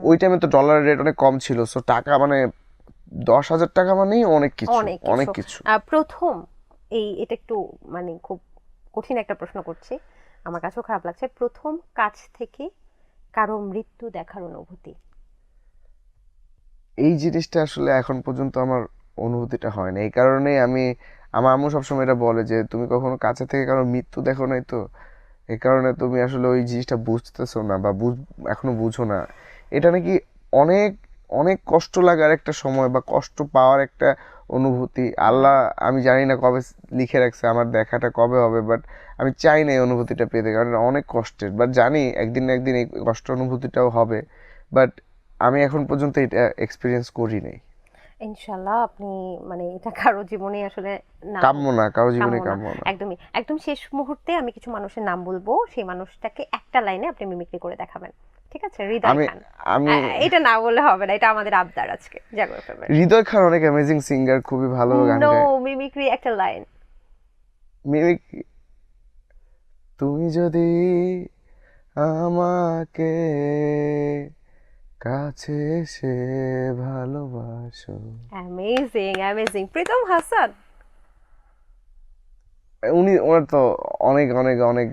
ওই টাইমে তো ডলারের রেট অনেক কম ছিল। সো টাকা মানে 10,000 টাকা মানেই অনেক কিছু, অনেক অনেক কিছু। কিছু। প্রথম এটা একটু মানে খুব কঠিন একটা প্রশ্ন করছি, আমার কাছেও খারাপ লাগছে। প্রথম কাছ থেকে কারো মৃত্যু দেখার অনুভূতি। এই জিনিসটা আসলে এখন পর্যন্ত আমার অনুভূতিটা হয় না। এই কারণেই আমার আম্মু সবসময় এটা বলে যে তুমি কখনো কাছে থেকে কারো মৃত্যু দেখো নাই তো। এই কারণে তুমি আসলে ওই জিনিসটা বুঝতেছো না বা এখনো বুঝো না। এটা নাকি অনেক অনেক কষ্ট লাগার একটা সময় বা কষ্ট পাওয়ার একটা অনুভূতি। আল্লাহ, আমি জানি না কবে লিখে রাখছে আমার দেখাটা কবে হবে, বাট আমি চাই না এই অনুভূতিটা পেতে, কারণ এটা অনেক কষ্টের। বাট জানি একদিন না একদিন এই কষ্ট অনুভূতিটাও হবে, বাট আমি এখন পর্যন্ত এটা এক্সপিরিয়েন্স করি নাই। ইনশাল্লাহ আপনি মানে এটা কারো জীবনে আসলে না কাম্য না, কারো জীবনে কাম্য না। কাম্য না। একদমই একদম শেষ মুহূর্তে আমি কিছু মানুষের নাম বলবো, সেই মানুষটাকে একটা লাইনে আপনি মিমিক্রি করে দেখাবেন, ঠিক আছে? হৃদয় আমি খান। আমি এটা না বললে হবে না, এটা আমাদের আবদার আজকে জাগো এফএম এর। হৃদয় খান অনেক অ্যামেজিং সিঙ্গার, খুবই ভালো গান নো, গায়। মিমিক্রি একটা লাইন। মিমিক, তুমি যদি আমাকে কাছে এসে ভালোবাসো। Amazing amazing. প্রীতম হাসান। ওনার তো অনেক অনেক অনেক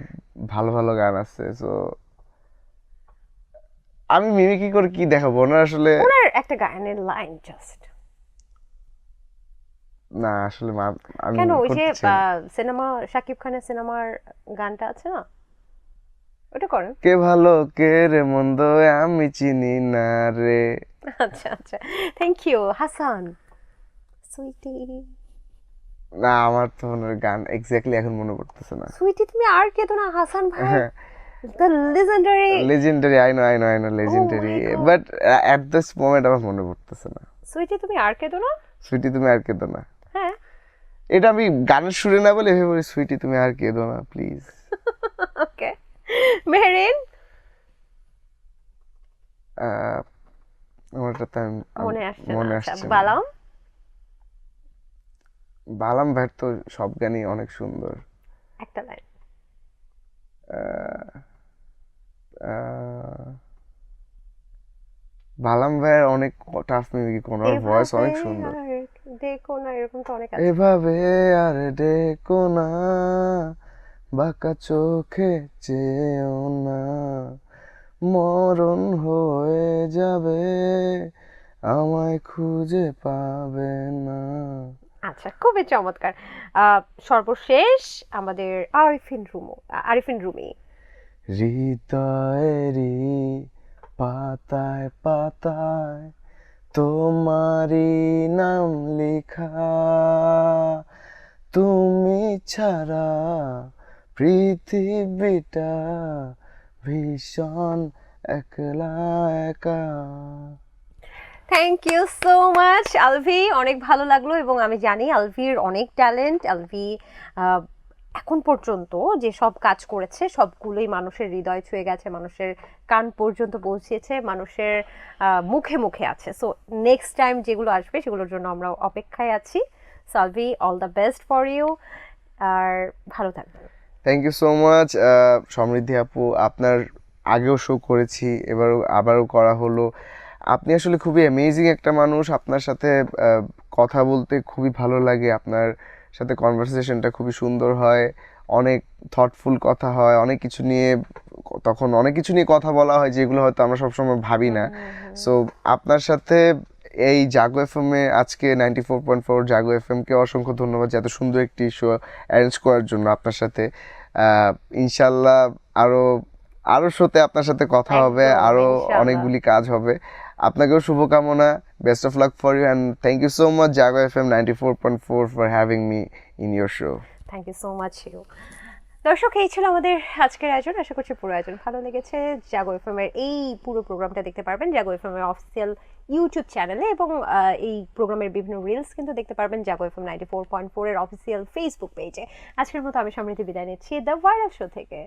ভালো ভালো গান আছে, সো আমি মিমিক্রি করে কি দেখাবো ওনার আসলে। ওনার একটা গানের লাইন জাস্ট। না আসলে আমি কেন ওই যে করতে চাই না। সিনেমা, শাকিব খানের সিনেমার গানটা আছে না, ওটা করেন। কে ভালো কে রে মন্দ আমি চিনি না রে। আচ্ছা আচ্ছা, থ্যাংক ইউ হাসান। সুইটি, না আমার তো ওনার গান এক্স্যাক্টলি এখন মনে পড়তেছে না। সুইটি তুমি আর কে তো না, হাসান ভাই, হ্যাঁ, the legendary. Legendary, I know legendary, my God. But at this moment আমার মনে পড়তেছে না। সুইটি তুমি আর কে তো না। সুইটি তুমি আর কেঁদো না, হ্যাঁ এটা আমি গানের সুরে না বলে এভাবে বলি, সুইটি তুমি আর কেঁদো না প্লিজ। ওকে। মেহরিন। আমারটা তো মনে আসছে না, মনে আচ্ছা আসছে না। বালাম। বালাম ভাইয়ের তো সব গানই অনেক সুন্দর। একটা লাইন। আহ, আহ, বালাম ভাইয়ের অনেক টাফ মিউজিক, ওনার ভয়েস অনেক সুন্দর। দেখো না, এরকম তো অনেক আছে। এভাবে আর ডেকো না, বাঁকা চোখে চেয়েও না, মরণ হয়ে যাবে, আমায় খুঁজে পাবে না। আচ্ছা, খুবই চমৎকার। সর্বশেষ আমাদের আরিফিন রুমি। হৃদয়েরই পাতায় পাতায় তোমারই নাম লেখা, তুমি ছাড়া পৃথিবীটা ভীষণ একলা একা। Thank you so much Alvi, অনেক ভালো লাগলো। এবং আমি জানি আলভির অনেক ট্যালেন্ট। আলভি আহ, এখন পর্যন্ত যে সব কাজ করেছে সবগুলোই মানুষের হৃদয় ছুঁয়ে গেছে, মানুষের কান পর্যন্ত পৌঁছেছে, মানুষের মুখে মুখে আছে। সো নেক্সট টাইম যেগুলো আসবে সেগুলোর জন্য আমরা অপেক্ষায় আছি। Salvi, all the best for you, আর ভালো থাকবেন। Thank you so much Samriddhi আপু, আপনার আগেও শো করেছি, এবারও আবারও করা হলো। আপনি আসলে খুবই অ্যামেজিং একটা মানুষ, আপনার সাথে কথা বলতে খুবই ভালো লাগে, আপনার সাথে কনভারসেশনটা খুবই সুন্দর হয়, অনেক থটফুল কথা হয়, অনেক কিছু নিয়ে, তখন অনেক কিছু নিয়ে কথা বলা হয় যেগুলো হয়তো আমরা সবসময় ভাবি না। সো আপনার সাথে এই জাগো এফএম এ আজকে 94.4 জাগো এফএম কে অসংখ্য ধন্যবাদ যে এত সুন্দর একটি শো অ্যারেঞ্জ করার জন্য আপনার সাথে। ইনশাল্লাহ আরো আরো শোতে আপনার সাথে কথা হবে, একদম, আরো ইনশাআল্লাহ। অনেকগুলি কাজ হবে। আপনাকেও শুভকামনা, best of luck for you, and thank you so much Jago FM 94.4 for having me in your show. Thank you so much you. দর্শক, এই ছিল আমাদের আজকের আয়োজন। আশা করছি পুরো আয়োজন ভালো লেগেছে। জাগো এফএম এর এই পুরো প্রোগ্রামটা দেখতে পারবেন জাগো এফএম এর অফিসিয়াল ইউটিউব চ্যানেলে, এবং এই প্রোগ্রামের বিভিন্ন রিলস কিন্তু দেখতে পারবেন জাগো এফএম 94.4 এর অফিসিয়াল ফেসবুক পেজে। আজকের মতো আমি সমৃদ্ধি বিদায় নিচ্ছি দ্য ভাইরাল শো থেকে।